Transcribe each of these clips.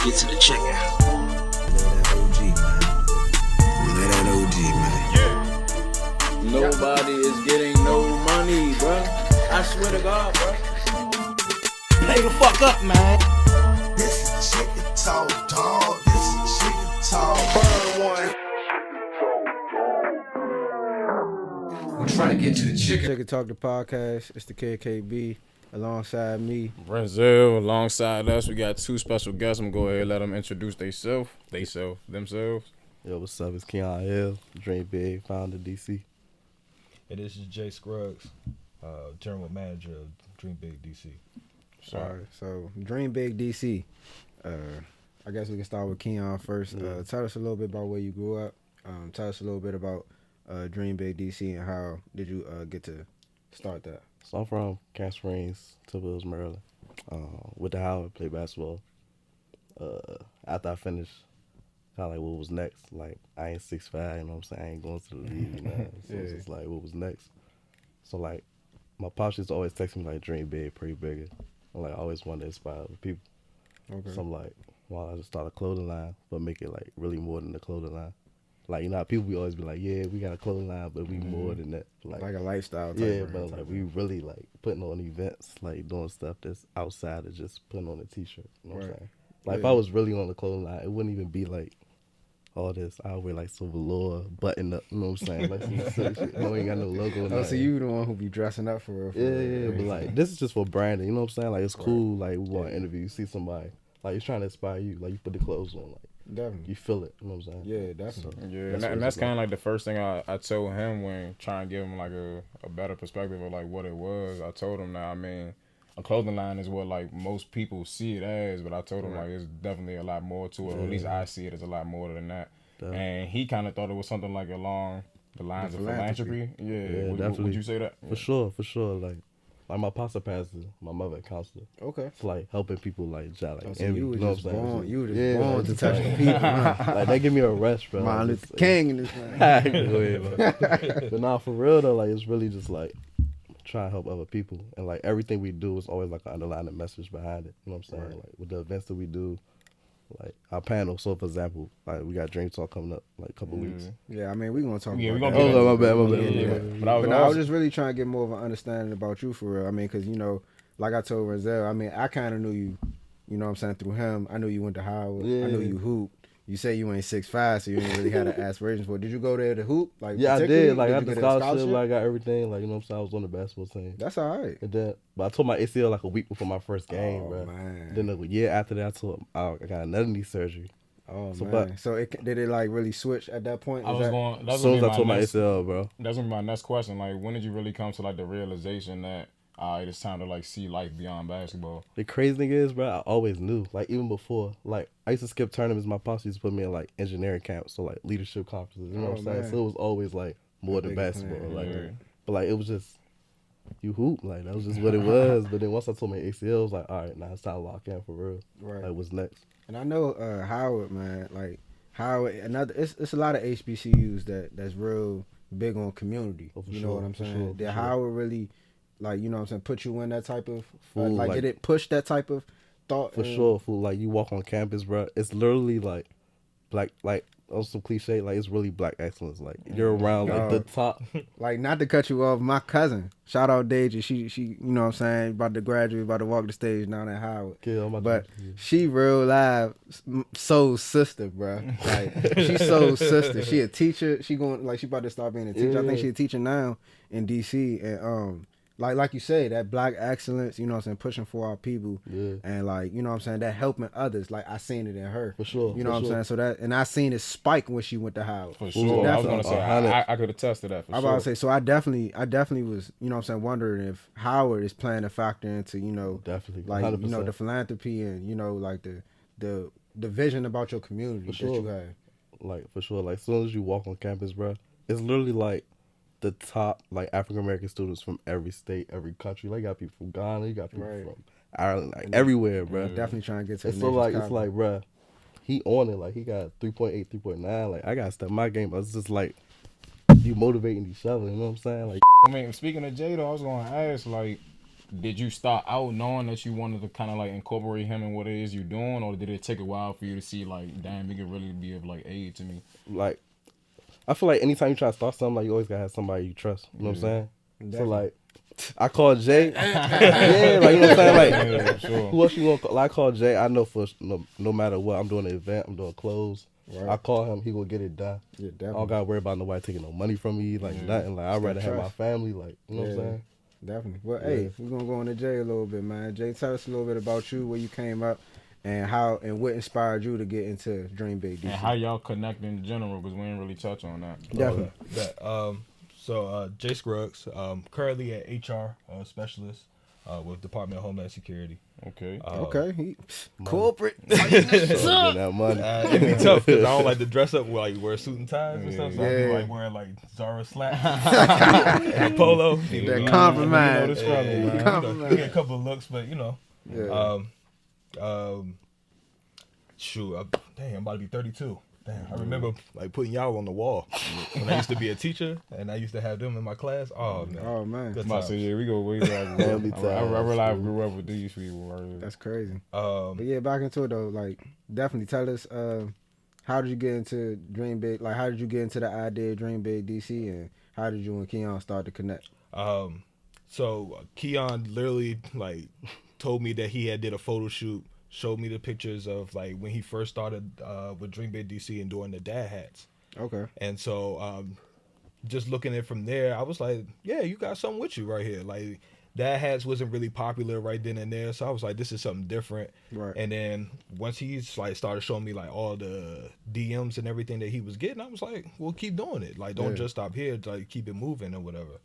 Get to the chicken. Let that OG, man. Nobody is getting no money, bro. I swear to God, bro. Play the fuck up, man. This is chicken talk, dog. This is chicken talk. Burn one. I'm trying to get to the chicken. Chicken Talk the podcast. It's the KKB alongside me. Renzel, alongside us, we got two special guests. I'm gonna go ahead and let them introduce themselves. Yo, what's up? It's Keon Hill, Dream Big, founder DC. And this is Jay Scruggs, general manager of Dream Big DC. Alright, so Dream Big DC. I guess we can start with Keon first. Tell us a little bit about where you grew up. Tell us a little bit about Dream Big DC and how did you get to start that? So I'm from Camp Springs, Tibbles, Maryland. With the Howard, played basketball. After I finished, kind of like what was next. Like I ain't 6'5", you know what I'm saying? I ain't going to the league, you know. So it's just like what was next. So like my pops used to always text me like dream big, pray bigger. And like I always wanted to inspire other people. Okay. So I'm like, well, I just start a clothing line, but make it like really more than the clothing line. Like, you know how people we always be like, yeah, we got a clothing line, but we more than that. Like a lifestyle type yeah, brand but type like thing. we really like putting on events, like doing stuff that's outside of just putting on a t-shirt. You know what I'm Right. saying? Like if I was really on the clothing line, it wouldn't even be like all this. I would wear like some velour button up, you know what I'm saying? Like some silly shit. No, ain't got no logo. Oh, so you the one who be dressing up for real? Yeah, but like this is just for branding, you know what I'm saying? Like it's cool, like we want to interview, you see somebody, like it's trying to inspire you, like you put the clothes on, like Definitely. you feel it, you know what I'm saying? Yeah, definitely. Yeah, That's what and that's it's kind of like the first thing I told him when trying to give him like a better perspective of like what it was. I told him that, I mean, a clothing line is what like most people see it as, but I told him like it's definitely a lot more to it, or at least I see it as a lot more than that. Definitely. And he kind of thought it was something like along the lines of philanthropy. Yeah, would definitely. you say that? For sure. Like my pastor pastor, my mother a counselor. Okay. It's like helping people like Jack, like Oh, so envy, you were know just what I'm saying? born. You were just Yeah, born like, to touch the people. Huh? Like they give me a rest, bro. Martin Like, Luther King in this thing. Go ahead, man. But nah, for real though, like it's really just like trying to help other people, and like everything we do is always like an underlying message behind it. You know what I'm saying? Right. Like with the events that we do, like our panel. So for example, like we got Dream Talk coming up like a couple weeks. Yeah, I mean, we gonna talk Yeah, about we that. gonna get Oh, into my bad. Yeah. But But no, I was just really trying to get more of an understanding about you for real. I mean, because, you know, like I told Renzel, I mean, I kind of knew you, you know what I'm saying, through him. I knew you went to Howard. Yeah. I knew you hooped. You say you ain't 6'5", so you didn't really have the aspirations for it. Did you go there to hoop? Like, Yeah, I particularly? did. Like I you had the get a scholarship, like I got everything. Like you know what I'm saying? I was on the basketball team. That's all right. And then, but I tore my ACL like a week before my first game, Oh, bro. man. Then a year after that, I got another knee surgery. Oh, So, man. but- So did it, like, really switch at that point? I Is was that- going. As That's soon gonna as be I my tore my next. ACL, bro. That's gonna be my next question. Like, when did you really come to like the realization that it's time to like see life beyond basketball? The crazy thing is, bro, I always knew. Like even before, like I used to skip tournaments. My pops used to put me in like engineering camps, so like leadership conferences. You know what I'm saying? man. So it was always like more A than big basketball. plan, Like, yeah. but like it was just you hoop. Like that was just what it was. But then once I tore my ACL, I was like, all right, now it's time to lock in for real. Right. Like what's next? And I know Howard, man, like Howard, it's a lot of HBCUs that's real big on community. Oh, for you sure, know what I'm for saying? sure, for Did sure. Howard really, like, you know what I'm saying, put you in that type of Fool, like, like- did it push that type of thought? For sure, fool. Like you walk on campus, bro. It's literally like black, like on some cliche, like it's really black excellence. Like you're around like the top. Like, not to cut you off, my cousin, shout out Deja, she you know what I'm saying, about to graduate, about to walk the stage down at Howard. Kill my But she real live soul sister, bro. Like she soul sister. She a teacher. She going, like, she about to start being a teacher. I think she a teacher now in DC. And like you say, that black excellence, you know what I'm saying, pushing for our people. Yeah. And like, you know what I'm saying, that helping others. Like I seen it in her. For sure, You know for what I'm sure. saying? So that, and I seen it spike when she went to Howard. For sure. I was gonna say Definitely. I could attest to that. For I sure. about to say, so I definitely was, you know what I'm saying, wondering if Howard is playing a factor into, you know, Definitely, like, you know, 100%. the philanthropy and, you know, like the vision about your community For that sure. you have. Like for sure. Like as soon as you walk on campus, bro, it's literally like the top like African American students from every state, every country. Like you got people from Ghana, you got people Right. from Ireland, like everywhere, bro. Definitely trying to get to And the so nation's like it's capital. like, bro, he on it. Like he got 3.8, 3.9. Like I gotta step my game. It's just like you motivating each other. You know what I'm saying? Like I mean, speaking of Jada, I was gonna ask, like, did you start out knowing that you wanted to kind of like incorporate him in what it is you're doing, or did it take a while for you to see like, damn, he could really be of like aid to me? Like, I feel like anytime you try to start something, like you always gotta have somebody you trust. You know what I'm saying? Definitely. So like, I called Jay. Yeah, like you know what I'm saying? Like, Yeah, sure. who else you want? Like, I called Jay. I know for no matter what, I'm doing an event, I'm doing clothes. Right. I call him, he gonna get it done. Yeah, I definitely. don't gotta worry about nobody taking no money from me, like nothing. Like I'd rather have my trust. family, like you know what I'm Yeah. saying? Definitely. Well, hey, we're gonna go into Jay a little bit, man. Jay, tell us a little bit about you, where you came up, and how and what inspired you to get into Dream Big DC. And how y'all connect in general, because we didn't really touch on that. Definitely. Jay Scruggs, currently an HR specialist with Department of Homeland Security. Okay. Okay. Corporate. So getting that money. It'd be tough because I don't like to dress up like wear suit and ties and stuff. So I be Yeah. like wearing like Zara slacks and a polo. That compromise. You know the struggle, man. You get a couple of looks, but you know. Yeah. Shoot, I'm about to be 32. Damn, I remember like putting y'all on the wall when I used to be a teacher and I used to have them in my class. Oh man, Oh man, good I'm about times. to say, yeah, we go way back. Family I ties, realize I bro. grew up with these people. Right? that's crazy. Um, But yeah, back into it though. Like, definitely tell us, how did you get into Dream Big? Like, how did you get into the idea of Dream Big DC, and how did you and Keon start to connect? So Keon literally like told me that he had did a photo shoot, showed me the pictures of like when he first started with Dream Big DC and doing the dad hats. Okay. And so just looking at it from there, I was like, yeah, you got something with you right here. Like dad hats wasn't really popular right then and there, so I was like, this is something different. Right. And then once he's like started showing me like all the DMs and everything that he was getting, I was like, well, keep doing it. Like don't just stop here, like keep it moving or whatever.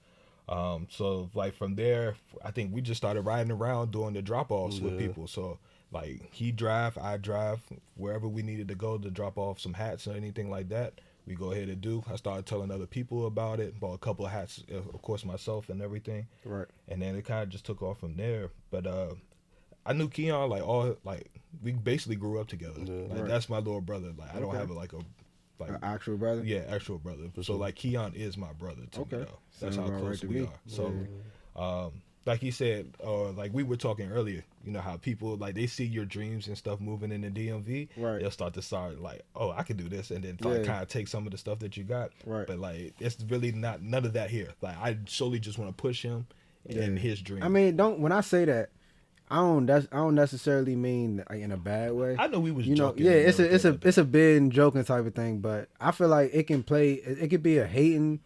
So like from there, I think we just started riding around doing the drop offs with people. So like he drive, I drive, wherever we needed to go to drop off some hats or anything like that, we go ahead and do. I started telling other people about it, bought a couple of hats, of course myself and everything. Right. And then it kind of just took off from there. But I knew Keon we basically grew up together. Like Right. that's my little brother. Like I don't Okay. have An actual brother. yeah, actual brother. So like Keon is my brother to me, Okay. though. That's Sounds how about close right to we me. are. So like he said, or like we were talking earlier, you know how people like they see your dreams and stuff moving in the DMV. Right. They'll start like, oh, I could do this, and then Yeah. kind of take some of the stuff that you got. Right. But like it's really not none of that here. Like I solely just want to push him in his dream. I mean, when I say that, I don't necessarily mean like, in a bad way. I know we was You know, joking. yeah, and it's everything like a been joking type of thing, but I feel like it could be a hating,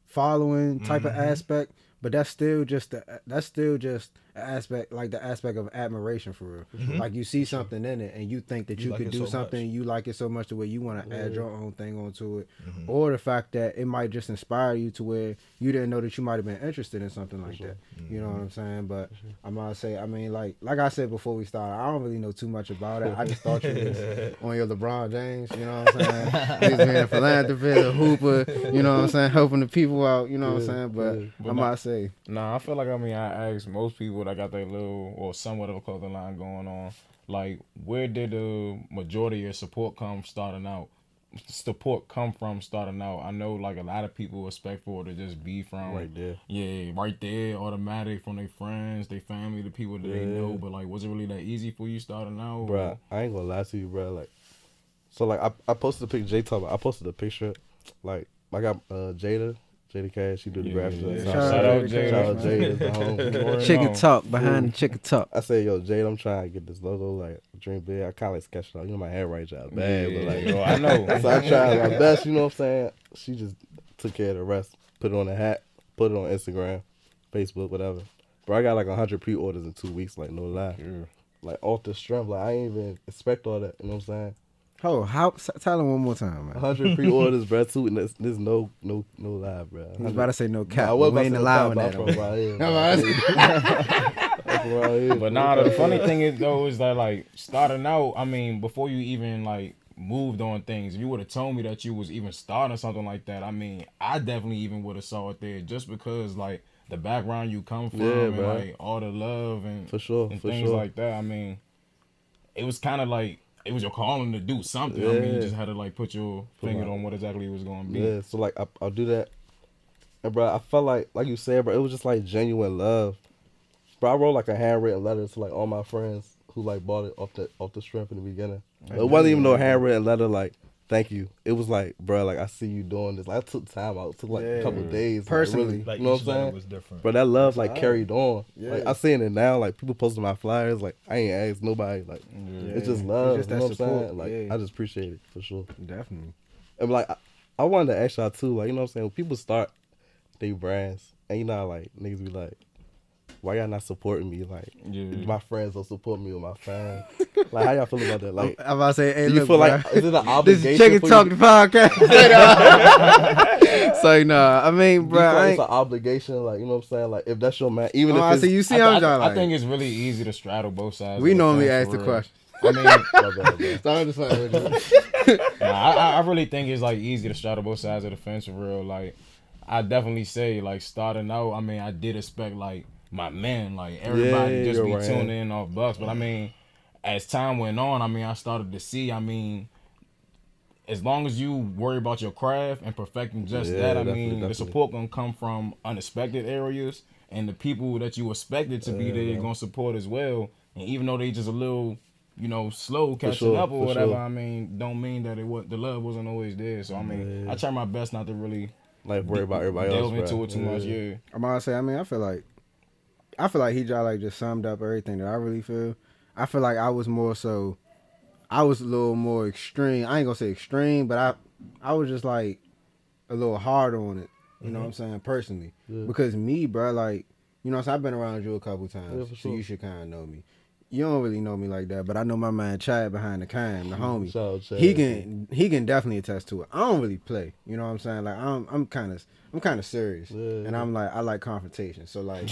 following type of aspect, but that's still just an aspect, like the aspect of admiration for real. Like you see something in it and you think that you like could it do so something, you like it so much to where you want to add your own thing onto it, or the fact that it might just inspire you to where you didn't know that you might have been interested in something like that. You know what I'm saying? But I'm gonna say, I mean, like I said before we started, I don't really know too much about it. I just thought you was on your LeBron James. You know what I'm saying? He's being a philanthropist, a hooper. You know what I'm saying? Helping the people out. You know what I'm saying? But I'm gonna say, Nah, I feel like I ask most people that got their little or somewhat of a clothing line going on, like where did the majority of your support come from starting out? I know like a lot of people expect for it to just be from Right there. Yeah, right there, automatic from their friends, their family, the people that they know. But like, was it really that easy for you starting out? Bruh, I ain't gonna lie to you, bruh. Like, so like I posted a picture. Jay talking about, I posted a picture. Like I got Jada Cash. She do the graphics. Shout out Jada. Shout out Jada. The homie. chicken talk behind the chicken talk. I said, yo, Jade, I'm trying to get this logo, like, Dream Big. I kind of like sketched it out. You know, my handwriting job bad, but like, yo, I know. so I tried my best, you know what I'm saying? She just took care of the rest. Put it on a hat, put it on Instagram, Facebook, whatever. Bro, I got like 100 pre-orders in 2 weeks, like, no lie. Yeah. Like, off the strength, like, I ain't even expect all that, you know what I'm saying? Tell him one more time, man. 100 pre-orders, bro, too, and there's no lie, bro. I was about to say no cap. I was but we ain't allowing about that. to say no cap, on but I'm That's where I is. But nah, the funny thing is though is that like starting out, I mean, before you even like moved on things, if you would have told me that you was even starting something like that, I mean, I definitely even would have saw it there just because like the background you come from and bro. like all the love and For sure, and for things sure. like that. I mean, it was kind of like it was your calling to do something. I mean, you Yeah. just had to like put your finger on what exactly it was going to be. Yeah, so like I'll do that, and bro, I felt like you said, bro, it was just like genuine love. Bro, I wrote like a handwritten letter to like all my friends who like bought it off the strength in the beginning. It wasn't even no handwritten letter like thank you. It was like, bro, like I see you doing this. Like, I took time out. It took like a couple days. Personally. Like, really, Like you know each what I'm letter saying? was different. But that love That's like all right. carried on. Yeah. Like I seeing it now. Like people posting my flyers. Like I ain't asked nobody. Like it's just love. It's just you that know what I'm support. saying? Like Yeah. I just appreciate it for sure. Definitely. And like I wanted to ask y'all too. Like you know what I'm saying? When people start their brands, and you know how, like niggas be like, why y'all not supporting me? Like my friends don't support me with my fans. Like how y'all feel about that? Like I'm about to say, hey, do you look, feel bro. like is it an This obligation? is Chicken for Talk you? the podcast. Say no. I mean, Do you bro, feel I like ain't. it's an obligation? Like you know what I'm saying? Like if that's your man, even Oh, if it's see, you see, I'm just I like, think it's really easy to straddle both sides. we of the normally fence, ask for the real. question. I mean, My bad, bro. So I'm just like, I really think it's like easy to straddle both sides of the fence for real. Like, I definitely say like starting out. I mean, I did expect like my men, like everybody Yeah, just you're be right. tuning in off Bucks. But I mean, as time went on, I mean, I started to see. I mean, as long as you worry about your craft and perfecting just Yeah, that, I definitely, mean, the definitely. support gonna come from unexpected areas, and the people that you expected to be there gonna support as well. And even though they just a little, slow catching sure, up or for whatever, sure. I mean, don't mean that the love wasn't always there. So I mean, I try my best not to really Like worry about everybody else, delve into bro. it too much. Yeah. I'm about to say, I mean, I feel like he just like just summed up everything that I really feel. I feel like I was a little more extreme. I ain't gonna say extreme, but I was just like a little hard on it. You know what I'm saying? Personally. Yeah. Because me, bro, like, you know, so I've been around you a couple times. Yeah, for So sure. you should kind of know me. You don't really know me like that, but I know my man Chad behind the cam, the homie. Shout out Chad, He can definitely attest to it. I don't really play. You know what I'm saying? Like I'm kind of serious, and I'm like I like confrontation. So like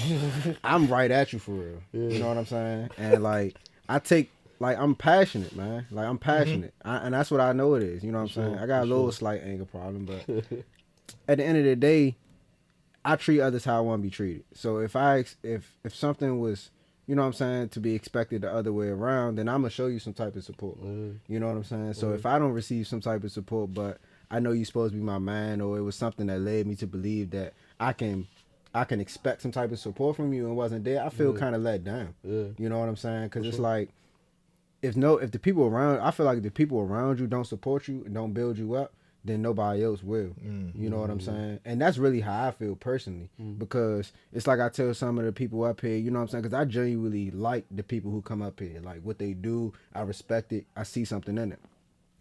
I'm right at you for real. You know what I'm saying? And like I'm passionate, man. Like I'm passionate, and that's what I know it is. You know what I'm saying? I got a little slight anger problem, but at the end of the day, I treat others how I want to be treated. So if something was, you know what I'm saying, to be expected the other way around, then I'm gonna show you some type of support. You know what I'm saying? So if I don't receive some type of support, but I know you're supposed to be my man, or it was something that led me to believe that I can expect some type of support from you and wasn't there, I feel kind of let down. You know what I'm saying? Because it's like if the people around, I feel like if the people around you don't support you and don't build you up, then nobody else will. You know what I'm saying? And that's really how I feel personally, because it's like I tell some of the people up here, you know what I'm saying? Because I genuinely like the people who come up here. Like what they do, I respect it. I see something in it.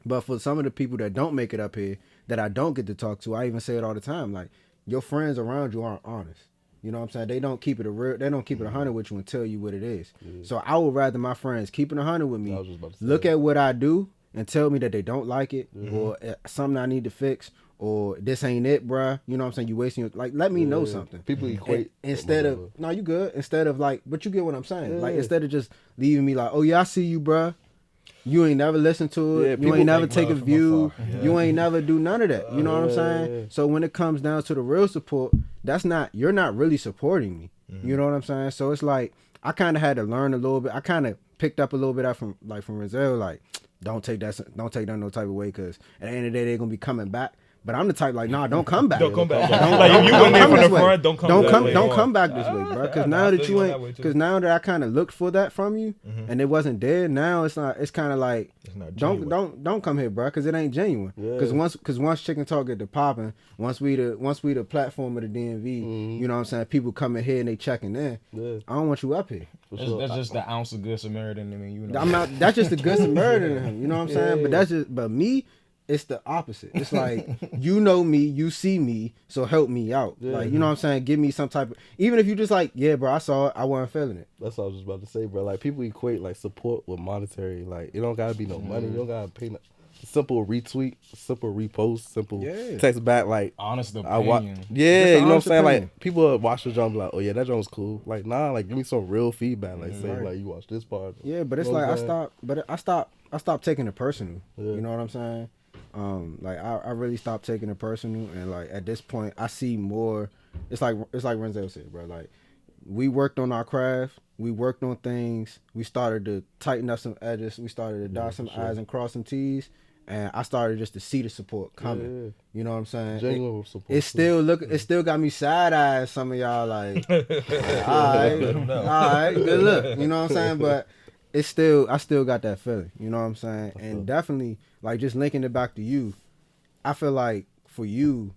But for some of the people that don't make it up here, that I don't get to talk to, I even say it all the time, like your friends around you aren't honest. You know what I'm saying? They don't keep it they don't keep it 100 with you and tell you what it is. So I would rather my friends keep it 100 with me, I was just about to say look that. at what I do and tell me that they don't like it, or something I need to fix, or this ain't it, bruh. You know what I'm saying? You wasting your, like, let me know something. People equate Instead of, no, you good. Instead of like, but you get what I'm saying. Like, instead of just leaving me like, oh yeah, I see you, bruh. You ain't never listen to it. Yeah, You people ain't never take take a love from view. afar. You ain't never do none of that. You know what I'm saying? So when it comes down to the real support, you're not really supporting me. You know what I'm saying? So it's like I kind of had to learn a little bit. I kind of picked up a little bit out from Rizal, like don't take that no type of way, because at the end of the day they're gonna be coming back. But I'm the type like, nah, don't come back. Don't come back. Don't- Like don't- if you don't went there come from the this way. front, don't come back. Don't come back this way, bro. Because nah, now I that feel you you on that way, ain't, too. because now that I kind of looked for that from you, and it wasn't there. Now it's not. It's kind of like not don't come here, bro, because it ain't genuine. Because once Chicken Talk get to popping, once we the platform of the DMV, you know what I'm saying? People coming here and they checking in. I don't want you up here. That's just the ounce of good Samaritan in me, you know. I'm not. That's just the good Samaritan in him. You know what I'm saying? But me, it's the opposite. It's like, you know me, you see me, so help me out. Like, you know what I'm saying? Give me some type of, even if you just like, yeah, bro, I saw it, I wasn't feeling it. That's what I was just about to say, bro. Like people equate like support with monetary. Like it don't gotta be no money. You don't gotta pay. Simple retweet, simple repost, simple text back. Like Honest I watch. opinion. Yeah, Just you an know what I'm honest saying. opinion. Like people watch the joint, and be like, oh yeah, that joint was cool. Like nah, like give me some real feedback. Like say like you watch this part. Yeah, but it's You know like what I'm saying? I stopped taking it personal. Yeah. You know what I'm saying? Like I really stopped taking it personal, and like at this point I see more. It's like Renzel said, bro. Like we worked on our craft, we worked on things, we started to tighten up some edges, we started to dot some I's and cross some T's, and I started just to see the support coming. Yeah. You know what I'm saying? Genuine support. It still it still got me side eyed. Some of y'all like, all right, Let 'em know. all right, good look. You know what I'm saying? But it's still, I still got that feeling. You know what I'm saying? And definitely, like, just linking it back to you, I feel like for you,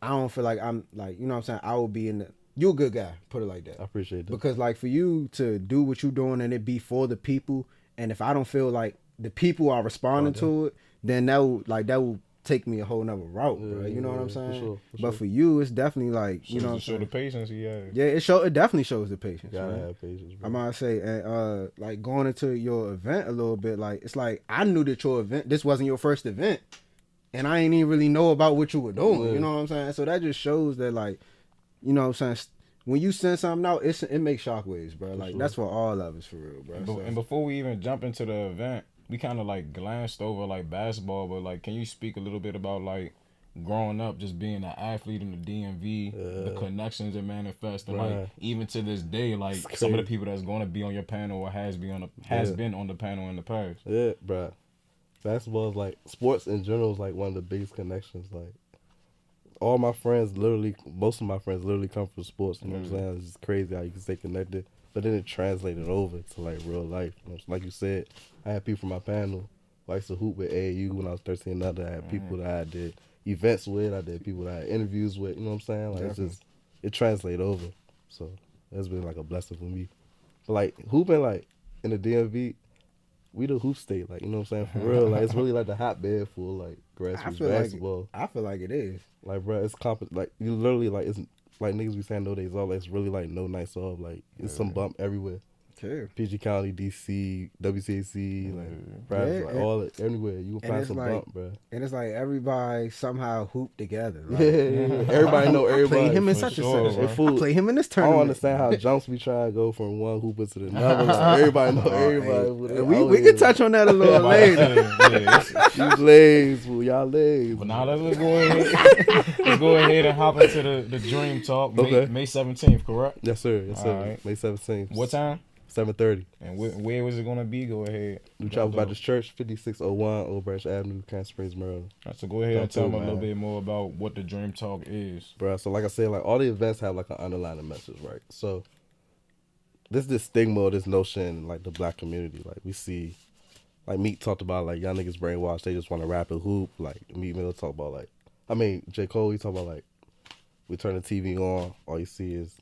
I don't feel like I'm like, you know what I'm saying? I will be in the, you're a good guy, put it like that. I appreciate that. Because like for you to do what you're doing and it be for the people, and if I don't feel like the people are responding to it, then that will take me a whole nother route, bro. You know what I'm saying? For sure. But for you, it's definitely like, you know what I'm show the saying? patience he has. Yeah, it definitely shows the patience. Gotta man. have patience, bro. I might say, and like going into your event a little bit, like it's like I knew that your event, this wasn't your first event, and I ain't even really know about what you were doing. Yeah. You know what I'm saying? So that just shows that, like, you know what I'm saying, when you send something out, it makes shockwaves, bro. Like that's for all of us, for real, bro. So, And before we even jump into the event, we kind of like glanced over like basketball, but like, can you speak a little bit about like growing up, just being an athlete in the DMV, the connections it manifests, and like even to this day, like some of the people that's going to be on your panel or has been on the panel in the past. Yeah, bro. Basketball is like, sports in general is like one of the biggest connections. Like, all my friends most of my friends literally come from sports. You know what I'm saying? It's just crazy how you can stay connected. But then it translated over to like real life. You know, like you said, I had people from my panel who I used to hoop with AAU when I was 13 and under. I had people that I did events with. I did people that I had interviews with. You know what I'm saying? Like, it's just, it translated over. So that's been like a blessing for me. But like hooping, like in the DMV, we the hoop state, like, you know what I'm saying, for real. Like, it's really like the hotbed for like grassroots basketball. I feel like it is. Like, bro, it's like you literally like, it's like niggas be saying no days off. Like, it's really like no nights off. Like, it's some bump everywhere. Sure. PG County, DC, WCAC, like, bro, Yeah, like and- all everywhere you can find it's some like- bump, bro. And it's like everybody somehow hoop together. Like, Yeah. Everybody know everybody. play him in for such sure, and bro. such. Fool. I play him in this I tournament. don't understand how jumps be trying to go from one hooper to the another. Like, everybody know everybody. Hey, we can touch on that a little later. You legs, fool, y'all legs. But now let's go ahead and hop into the dream talk. May 17th, correct? Yes, sir. Yes, sir. All right. May 17th. What time? 7:30. And where was it gonna be? Go ahead. We travel by this church, 5601 Old Branch Avenue, Camp Springs, Maryland. So go ahead and tell them a little man. bit more about what the dream talk is. Bruh, so like I said, like all the events have like an underlying message, right? So this stigma or this notion in like the black community, like we see, like Meek talked about like y'all niggas brainwashed, they just want to rap and hoop. Like Meek Mill talk about like, I mean J. Cole, he talk about like, we turn the TV on, all you see is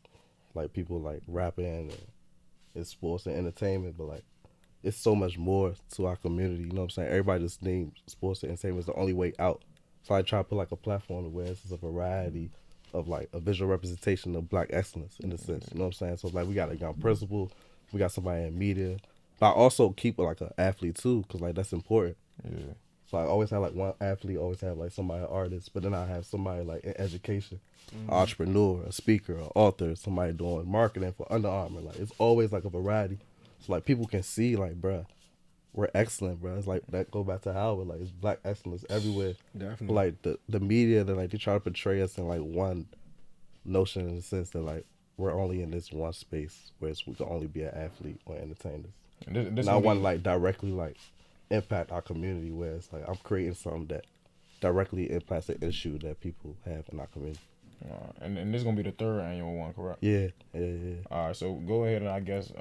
like people like rapping and it's sports and entertainment, but like it's so much more to our community, you know what I'm saying? Everybody just thinks sports and entertainment is the only way out. So I try to put like a platform where it's just a variety of like a visual representation of black excellence in a sense, you know what I'm saying? So like we got a young principal, we got somebody in media, but I also keep it like an athlete too, cause like that's important. Yeah. So I always have like one athlete, always have like somebody an artist, but then I have somebody like in education, an entrepreneur, a speaker, an author, somebody doing marketing for Under Armour. Like it's always like a variety, so like people can see like, bruh, we're excellent, bruh. It's like that go back to Howard, like it's black excellence everywhere. Definitely. But like the media, that like they try to portray us in like one notion in the sense that like we're only in this one space where we can only be an athlete or entertainers. And And I want to like directly like impact our community where it's like I'm creating something that directly impacts the issue that people have in our community. and this is gonna be the 3rd annual one, correct? Yeah. All right, so go ahead and I guess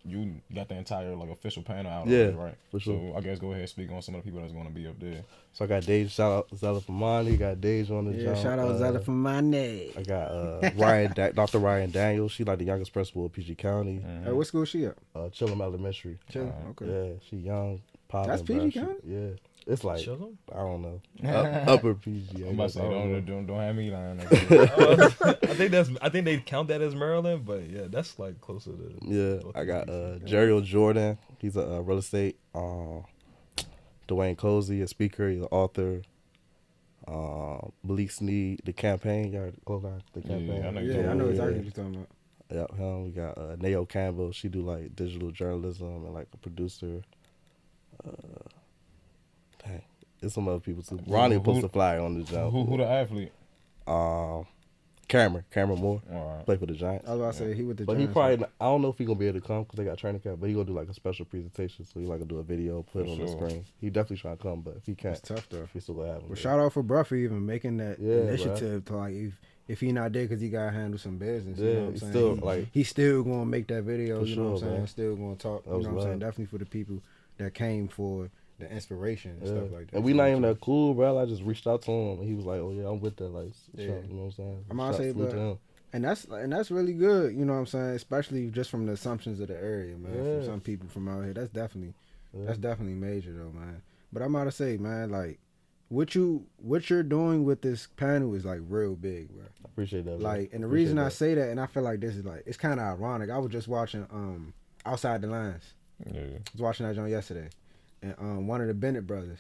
you got the entire like official panel out Yeah, already, right? for sure. So I guess go ahead and speak on some of the people that's gonna be up there. So I got Dage, shout out Zella Famani, got Dage on the Yeah, jump. shout out Zella for my name. I got Dr. Ryan Daniels. She like the youngest principal of PG County. Hey, what school she at? Chillum Elementary. Chill. Okay. Yeah, she young. Poppin', That's bro. PG She- County? Yeah. It's like, Chillum? I don't know. Upper PG. I'm about to say don't have me lying. I think they count that as Maryland, but yeah, that's like closer to. Yeah, I got Jeriel Jordan. He's a real estate. Dwayne Cozy, a speaker, he's an author. Malik Sneed, the campaign. Y'all go line, the campaign. I know Yeah, I know exactly what you're talking about. Yeah, him. We got Nayo Campbell. She do like digital journalism and like a producer. Dang, there's some other people too. Ronnie posted a flyer on the jump. Who the athlete? Cameron Moore, Alright. play for the Giants. I was about to say he with the But he Giants. probably, I don't know if he gonna be able to come because they got training camp. But he gonna do like a special presentation, so he like gonna do a video, put it on the sure. screen. He definitely trying to come, but if he can't, It's tough though. he still gonna have him. Well, there. shout out for Bruh for even making that Yeah, initiative to like if he not there because he gotta handle some business. You know Yeah, what I'm he's saying? still He- like, he's still gonna make that video. For You know what I'm sure, saying? man. Still gonna talk. That You was know what I'm saying? love. Definitely for the people that came for the inspiration and yeah. stuff like that. And we You not know even what I'm that cool, bro. I just reached out to him, and he was like, "Oh yeah, I'm with that." Like, Yeah. you know what I'm saying? I'm gonna Shout- say, salute but- to him. and that's really good. You know what I'm saying? Especially just from the assumptions of the area, man. Yeah. From some people from out here, that's definitely Yeah. major though, man. But I'm about to say, man, like what you're doing with this panel is like real big, bro. I appreciate that. bro. Like, and the Appreciate reason I that. say that, and I feel like this is like, it's kind of ironic. I was just watching Outside the Lines. Yeah. I was watching that joint yesterday, and one of the Bennett brothers,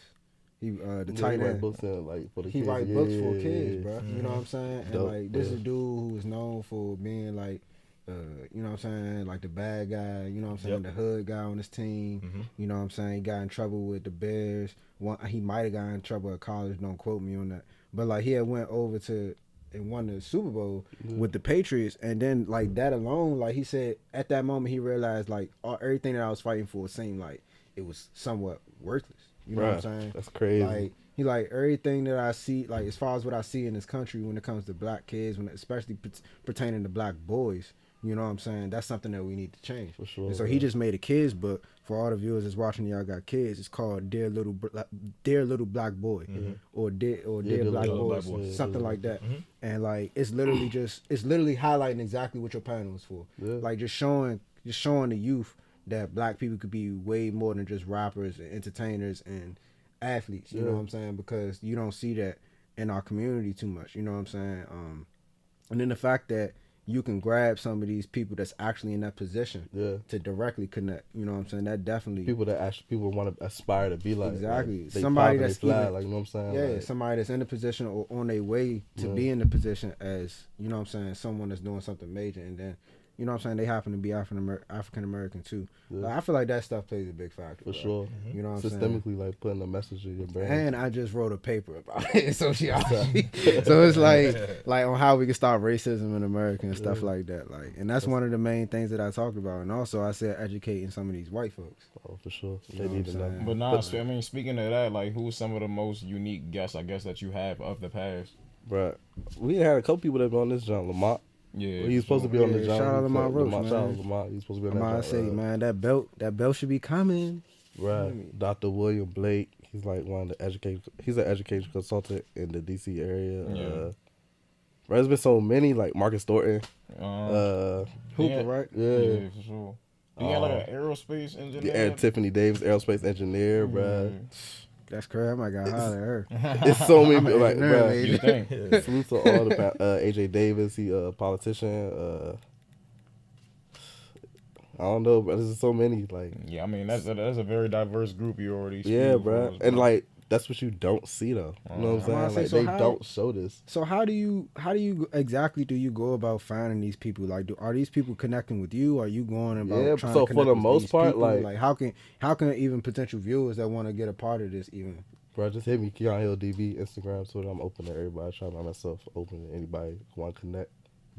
he the Yeah, tight he write end, books in, like for the he kids. write Yeah, books for yeah, kids, yeah. bro. You know what I'm saying? And Dope, like this is yeah. a dude who is known for being like, you know what I'm saying, like the bad guy. You know what I'm saying, Yep. the hood guy on his team. Mhm. You know what I'm saying? He got in trouble with the Bears. He might have got in trouble at college. Don't quote me on that. But like he had went over to and won the Super Bowl with the Patriots, and then like that alone, like he said at that moment he realized like everything that I was fighting for seemed like it was somewhat worthless. You know what I'm Bruh, saying? That's crazy. Like he like everything that I see, like as far as what I see in this country when it comes to black kids, when especially pertaining to black boys. You know what I'm saying? That's something that we need to change. For sure, And so he yeah. just made a kids book for all the viewers that's watching. Y'all got kids. It's called Dear Little Black Boy, or Dear Black Little Boys, Black Boy. something Yeah. like that. And like it's literally highlighting exactly what your panel is for. Yeah. Like just showing the youth that black people could be way more than just rappers and entertainers and athletes. You know Yeah. what I'm saying? Because you don't see that in our community too much. You know what I'm saying? And then the fact that you can grab some of these people that's actually in that position Yeah. to directly connect. You know what I'm saying? That definitely People want to aspire to be like. Exactly. Like, they Somebody pop and that's they fly, even- like, you know what I'm saying? yeah, Like, somebody that's in the position or on their way to Yeah. be in the position as, you know what I'm saying, someone that's doing something major, and then, you know what I'm saying, they happen to be African American too. Yeah. Like, I feel like that stuff plays a big factor. for bro. sure. You know what I'm saying? Systemically, like putting a message in your brain. And I just wrote a paper about it in sociology. So it's like on how we can stop racism in America and stuff like that. Like, and that's one of the main things that I talked about. And also I said educating some of these white folks. Oh, for sure. You They know need what to I'm know. saying? But nah, I mean, speaking of that, like, who's some of the most unique guests, I guess, that you have of the past? Bruh, we had a couple people that been on this jump. Lamont. Yeah, He's supposed to be on the Yeah, jump. shout out to Lamont Roach, Shout out man. to Lamont. He's supposed to be I'm on gonna that say, jump. man, that belt should be coming. Right. Dr. William Blake. He's like one of the he's an education consultant in the DC area. Yeah. There's been so many, like Marcus Thornton. Hooper, right? Yeah. for sure. He had like an aerospace engineer. And Tiffany Davis, aerospace engineer, bruh. That's crazy. I might got holler at her. It's so many people, like, ignorant, bruh. lady. You think? Salute to all the AJ Davis, he a politician. I don't know, but there's so many, like, Yeah, I mean, that's a very diverse group you already yeah, speak bruh. of, And like that's what you don't see though. You know what I'm I'm saying? gonna say, Like so they how- don't show this. So how do you exactly do you go about finding these people? Like, are these people connecting with you? Are you going about Yeah, trying so to for connect the with most these part, people? like- how can even potential viewers that want to get a part of this even? Bro, just hit me, Keon Hill DB, Instagram, Twitter. I'm open to everybody. I try to make myself open to anybody who want to connect,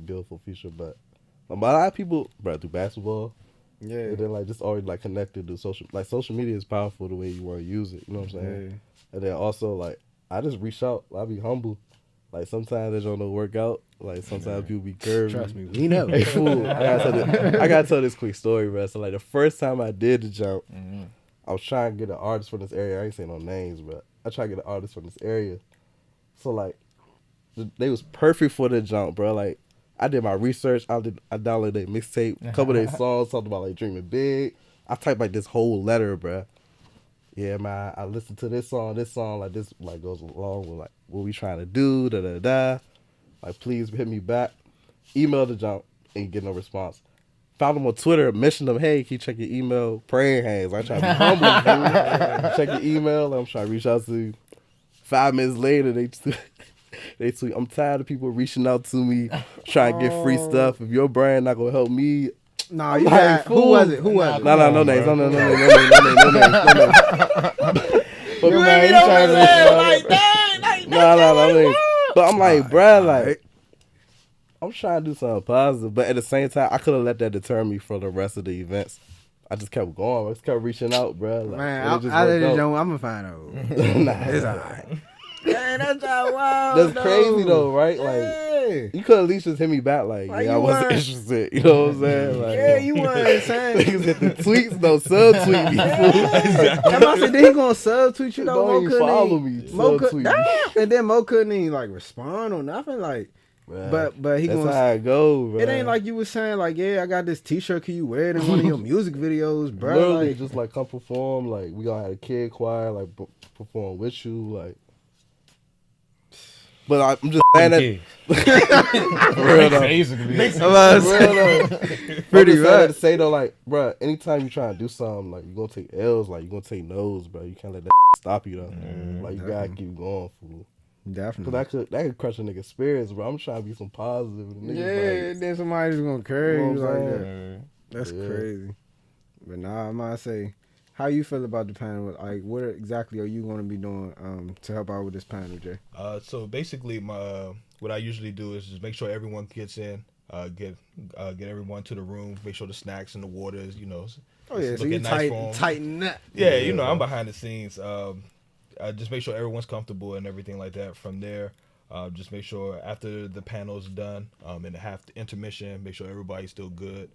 build for future. But a lot of people, bro, do basketball. Yeah, And then like just already like connected to social media is powerful the way you want to use it. You know what I'm saying? Yeah. And then also like I just reach out. I be humble. Like sometimes they don't know work out. Like sometimes people be curvy. Trust me, we know. Hey fool, I gotta tell this quick story, bro. So like the first time I did the jump, I was trying to get an artist from this area. I ain't saying no names, but I tried to get an artist from this area. So like they was perfect for the jump, bro. Like I did my research. I downloaded their mixtape, a couple of their songs, talked about like dreaming big. I typed like this whole letter, bro. Yeah, man. I listened to this song, like this, like goes along with like what we trying to do, da da da. Like, please hit me back. Email the jump, ain't get no response. Found them on Twitter, mentioned them. Hey, can you check your email? Praying hands. I try to be humble, dude. Check your email. I'm trying to reach out to you. 5 minutes later, they tweet, I'm tired of people reaching out to me, trying to get free stuff. If your brand not gonna help me, Nah, you like, got who fool. was it? Who was it? no names, no names. But You ain't over there like that. Like, no names. But I'm like, bruh, like, I'm trying to do something positive, but at the same time, I could have let that deter me for the rest of the events. I just kept going. I just kept reaching out, bro. Like, Man, and it just out of worked this out. joint, I'm gonna find out. Nah. It's alright. Man, that's all wild. That's crazy though, right? Like, Yeah. you could at least just hit me back, like, Like, yeah, I you wasn't weren't- interested. You know what I'm saying? Like, Yeah, you weren't saying. niggas hit the tweets though, subtweet me. Fool. I'm about to say, then he gonna subtweet you though. Don't Mo even couldn't follow even- me. Mo Subtweet could, me. damn. And then Mo couldn't even like respond or nothing. Like, Bruh, but he that's gonna. how it go, bro. It ain't like you was saying like, yeah, I got this T-shirt. Can you wear it in one of your music videos, bro? literally Like, just like come perform. Like, we gonna have a kid choir, like perform with you, like. But I'm just saying that for real though. Basically. I'm about to For say- real though. Pretty Pretty saying that much. to say though, like, bro, anytime you try to do something, like, you gonna take L's, like, you gonna take no's, bro. You can't let that stop you though. Like, you gotta keep going, fool. Definitely. Cause that could crush a nigga's spirits, bro. I'm trying to be some positive. And Yeah, niggas and then somebody's gonna carry You you know what like I'm that. Yeah. That's Yeah. crazy. But nah, I'm gonna say, how you feel about the panel? Like, what exactly are you gonna be doing to help out with this panel, Jay? So basically, what I usually do is just make sure everyone gets in, get everyone to the room, make sure the snacks and the waters, Oh yeah, so looking you nice for 'em. tighten that. Yeah, I'm behind the scenes. I just make sure everyone's comfortable and everything like that. From there, just make sure after the panel's done, and the intermission, make sure everybody's still good.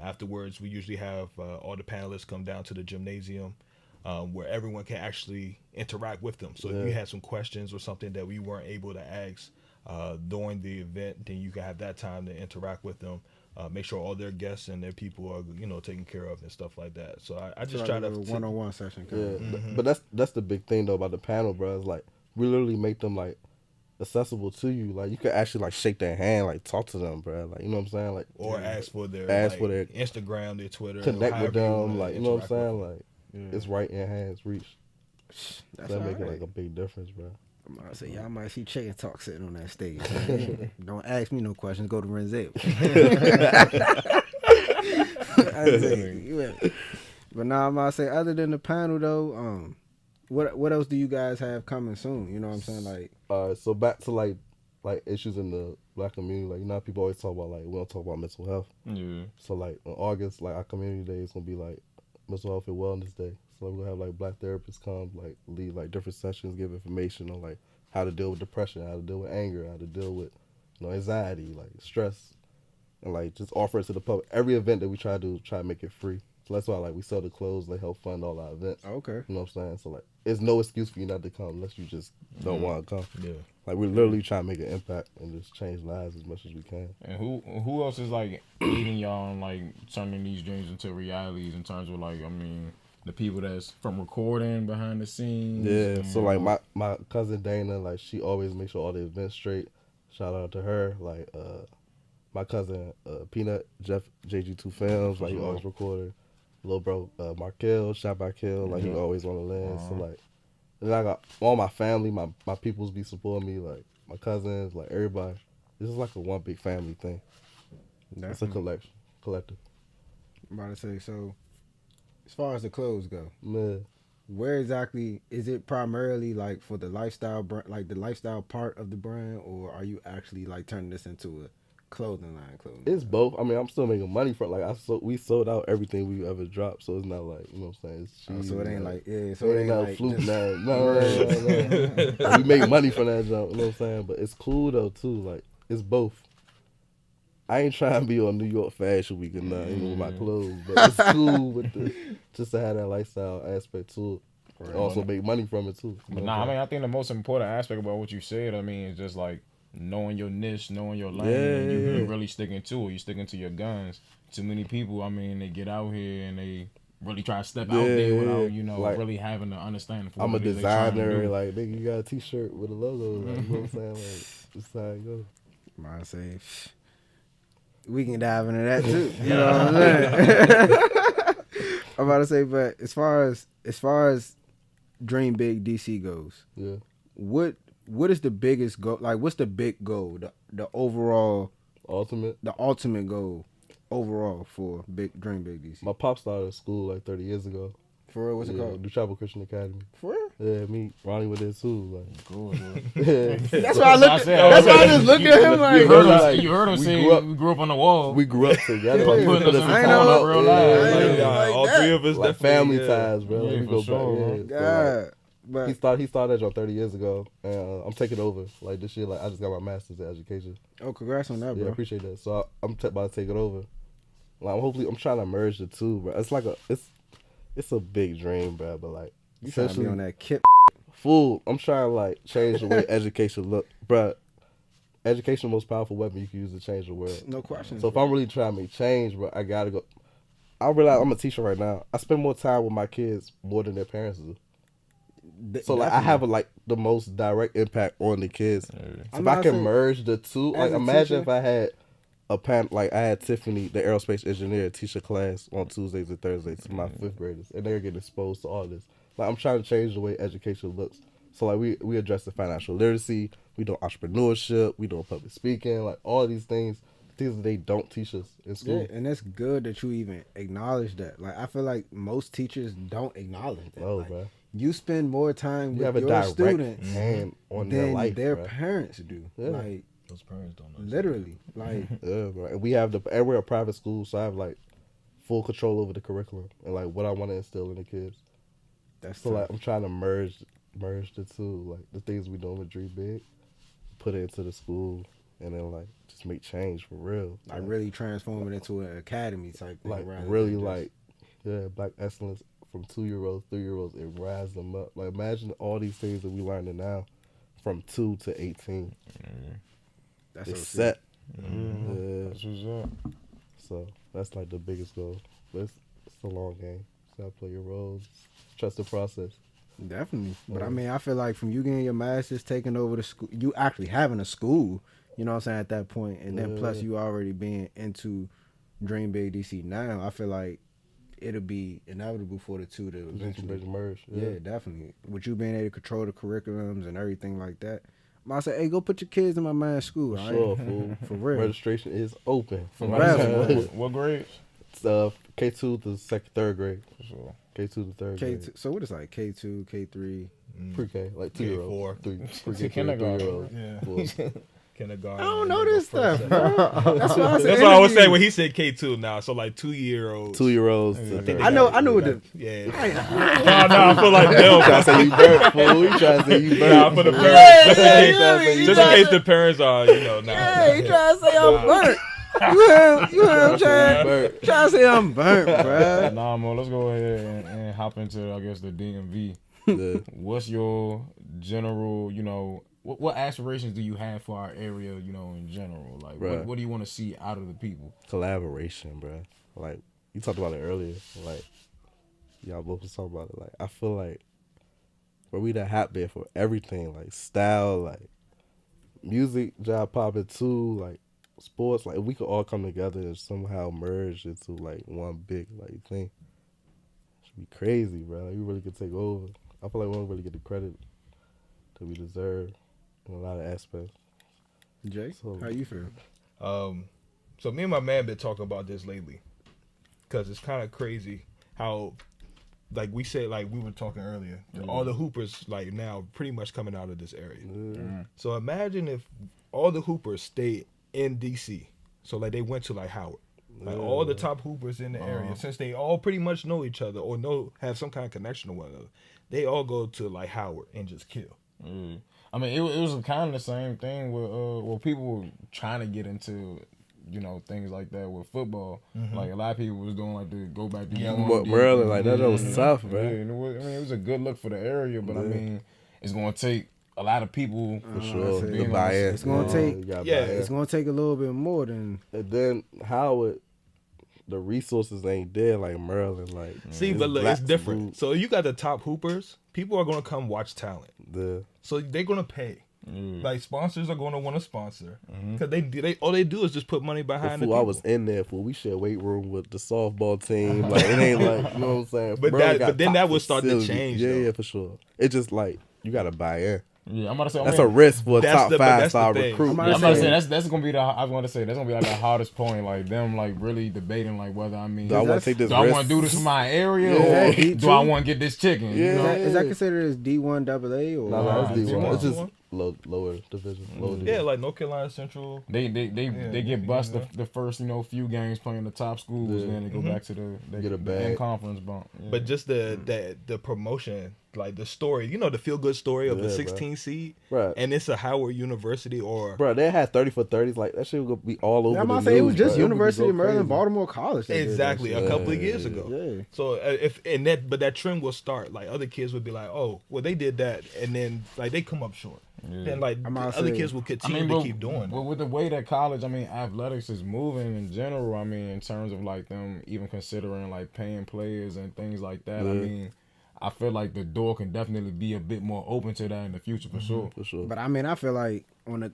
Afterwards, we usually have all the panelists come down to the gymnasium, where everyone can actually interact with them. So if you had some questions or something that we weren't able to ask during the event, then you can have that time to interact with them. Make sure all their guests and their people are, taken care of and stuff like that. So I just try to one-on-one session. Yeah, but that's the big thing though about the panel, bro. Is like we literally make them like accessible to you. Like you could actually like shake their hand, like talk to them, bro. Like you know what I'm saying, like or ask for their Instagram, their Twitter, connect with however you them, wanna like you know what I'm interact saying, with like it's right in hands reach. That's That make it alright. like a big difference, bro. I'm about to say, y'all might see Chicken Talk sitting on that stage. Man. Don't ask me no questions. Go to Renzel. But now I'm about to say, other than the panel though, what else do you guys have coming soon? You know what I'm saying? Like, So back to like issues in the black community, like how people always talk about like we don't talk about mental health. Yeah. So like in August, like our community day is gonna be like mental health and wellness day. So we're gonna have like black therapists come, like lead like different sessions, give information on like how to deal with depression, how to deal with anger, how to deal with anxiety, like stress, and like just offer it to the public. Every event that we try to make it free. So that's why like we sell the clothes, they help fund all our events. okay. You know what I'm saying? So like there's no excuse for you not to come unless you just don't want to come. Yeah. Like we're literally trying to make an impact and just change lives as much as we can. And who else is like aiding y'all on like turning these dreams into realities in terms of like, I mean, the people that's from recording behind the scenes? Yeah, so and- like my cousin Dana, like she always makes sure all the events straight. Shout out to her. Like my cousin Peanut, Jeff JG2 Films, like he always recorded. Little bro Markel, Shot by Kill, like he always on the lens. So like, and I got all my family, my peoples be supporting me, like my cousins, like everybody. This is like a one big family thing. It's a collective. I'm about to say, so as far as the clothes go, Man. where exactly is it primarily like for the lifestyle, like the lifestyle part of the brand, or are you actually like turning this into a clothing line? It's both. I mean, I'm still making money from like we sold out everything we ever dropped, so it's not like you know what I'm saying. It's cheap. So it ain't like So it ain't no like fluke just- now. No. We make money from that jump, you know what I'm saying? But it's cool though too. Like it's both. I ain't trying to be on New York Fashion Week and nothing with my clothes, but it's cool with just to have that lifestyle aspect to it. And also make money from it too. But nah, I mean, I think the most important aspect about what you said, I mean, is just like knowing your niche, knowing your lane, and you really sticking to it. You sticking to your guns. Too many people, I mean, they get out here and they really try to step out there without, like, really having the understanding for I'm a what it is they trying to designer, do. like nigga, you got a t-shirt with a logo, like, you know what I'm saying? Like that's how it goes. I say we can dive into that too. You know what I'm saying? I'm about to say, but as far as Dream Big DC goes, Yeah. what is the biggest goal? Like, what's the big goal? The overall, Ultimate. the ultimate goal overall for Dream Big DC. My pop started school like 30 years ago. For real, what's it called? New Travel Christian Academy. For real? Yeah, me, Ronnie with it too. Like, Cool, dude. That's why I look. said. That's why I just looked at him like. You heard him, like, you heard him we say grew up- we grew up on the wall. we grew up together. Yeah. Like, Putting put us us in in the know. corner, real life. I ain't Yeah, like all that. 3 of us like definitely. family yeah. ties, bro. Yeah, Like, we for go sure, back. man. Yeah. So, like, God, but he started that joint 30 years ago, and I'm taking over. Like this year, like I just got my master's in education. oh, congrats on that, Yeah, I bro. appreciate that. So I'm about to take it over. Like hopefully, I'm trying to merge the two, bro. It's like it's a big dream, bro. But like You trying to be on that kip? fool, I'm trying to like change the way education look, bro. Education, the most powerful weapon you can use to change the world. No question. So if I'm really trying to make change, bro, I gotta go. I realize I'm a teacher right now. I spend more time with my kids more than their parents do. So like I have like the most direct impact on the kids. So I'm if I not can saying- merge the two, as like a imagine teacher- if I had a pan, like I had Tiffany, the aerospace engineer, teach a class on Tuesdays and Thursdays to my 5th graders, and they're getting exposed to all this. Like I'm trying to change the way education looks. So like we address the financial literacy, we do entrepreneurship, we do public speaking, like all these things that they don't teach us in school. Yeah, and it's good that you even acknowledge that. Like I feel like most teachers don't acknowledge that. No, Like, bro. you spend more time You with have a your direct students hand on their than life, their bro. parents do. Yeah. Like Those parents don't know. literally, like Yeah, bro. And we have and we're a private school, so I have like full control over the curriculum and like what I want to instill in the kids. that's So tough. like I'm trying to merge the two, like the things we doing with Dream Big, put it into the school, and then like just make change for real. like really transform it into an academy type thing. like rather really than just- like yeah, black excellence from 2-year-olds, 3-year-olds, and rise them up. Like imagine all these things that we learning now, from 2 to 18. that's It's so set. Mm-hmm. That's what's up. So that's like the biggest goal. But it's a long game. So I play your roles, trust the process. Definitely. But I mean, I feel like from you getting your master's, taking over the school, you actually having a school, you know what I'm saying, at that point, and then plus you already being into Dream Big DC now, I feel like it'll be inevitable for the two to eventually merge. Yeah, definitely. With you being able to control the curriculums and everything like that. I say, hey, go put your kids in my man's school, all right? Sure, fool. For real. Registration is open. For What, real. what grades? It's K2 to 3rd grade. For sure. K2 to 3rd grade. K2, so what is like K2, K3? Pre-K, like 2-year-olds. K4. Pre-K, Kindergarten. 3-year-olds. Yeah. Kindergarten. I don't and know then go this stuff, first bro. second. That's why I said That's what I was interview. saying when he said K2 now. So like 2-year-olds. 2-year-olds to I think 3rd they I know got- what the Yeah. No, I feel like You trying them. to say you burnt, fool. You trying to say you burnt. Nah, for the Hey, parents. hey, Just in case the parents are, nah. Hey, he trying to say I'm burnt. You heard him trying to say I'm burnt, bruh. Nah, Mo, let's go ahead and hop into, I guess, the DMV. Yeah. What's your general, what aspirations do you have for our area, in general? Like, Bruh. what do you want to see out of the people? Collaboration, bro. Like you talked about it earlier. Like y'all both was talking about it. Like I feel like we the hotbed for everything. Like style, like music, job popping too. Like sports. Like if we could all come together and somehow merge into like one big like thing. It should be crazy, bro. Like, we really could take over. I feel like we don't really get the credit that we deserve in a lot of aspects. Jay, So- how you feel? So me and my man been talking about this lately, because it's kind of crazy how, like we said, like we were talking earlier, all the hoopers like now pretty much coming out of this area. So imagine if all the hoopers stayed in DC. So like they went to like Howard. Like all the top hoopers in the area, since they all pretty much know each other or have some kind of connection to one another, they all go to like Howard and just kill. I mean, it was kind of the same thing with people were trying to get into, things like that with football. Like a lot of people was doing like the go back to Maryland, like that was tough, bro. Yeah, and it was a good look for the area, but I mean, it's gonna take a lot of people For sure. say, The buy-in. it's gonna take- you gotta yeah, buy in. It's gonna take a little bit more than And then Howard, the resources ain't there like Maryland. Like See, it's but look, black it's different. food. So you got the top hoopers. People are gonna come watch talent. So they're gonna pay. Like sponsors are gonna want to sponsor because they all they do is just put money behind the Fool, people. I was in there. Fool, we share weight room with the softball team. Like it ain't like you know what I'm saying. But Maryland that- got but then top that would start to facilities. change, Yeah, though. yeah, for sure. It's just like you gotta buy in. Yeah, I'm about to say. That's a risk for a That's top the- but that's the 5-star thing. recruit. I'm I'm about about to say- say that's gonna be the. I want to say that's gonna be like the hardest point. Like them like really debating like whether I mean Do I want that's- to take this do I risk? want to do this for my area Is that or D2? do I want to get this chicken? You Yeah. Is know? that, is that considered as D1 AA or? No, no, Nah, it's D1. D1. It's just lower division. Lower division. Yeah, like North Carolina Central. They get bust the first few games playing the top schools, Yeah. then they go back to the Get a bag. in conference bump. Yeah. But just the promotion, like the story, the feel good story of Yeah, the bro. 16 seed, Right. and it's a Howard University or Bro, they had 30 for 30s. Like, that shit would be all over I'm the about to say it was news, just bro. University It of would go Maryland, crazy. Baltimore College. that did that exactly shit. a couple of years ago. Yeah. So but that trend will start. Like other kids would be like, oh, well they did that, and then like they come up short. Then like I'm about to other say- kids will continue to keep doing. But with the way that college, athletics is moving in general, in terms of like them even considering like paying players and things like that, I feel like the door can definitely be a bit more open to that in the future for sure. For sure. But I feel like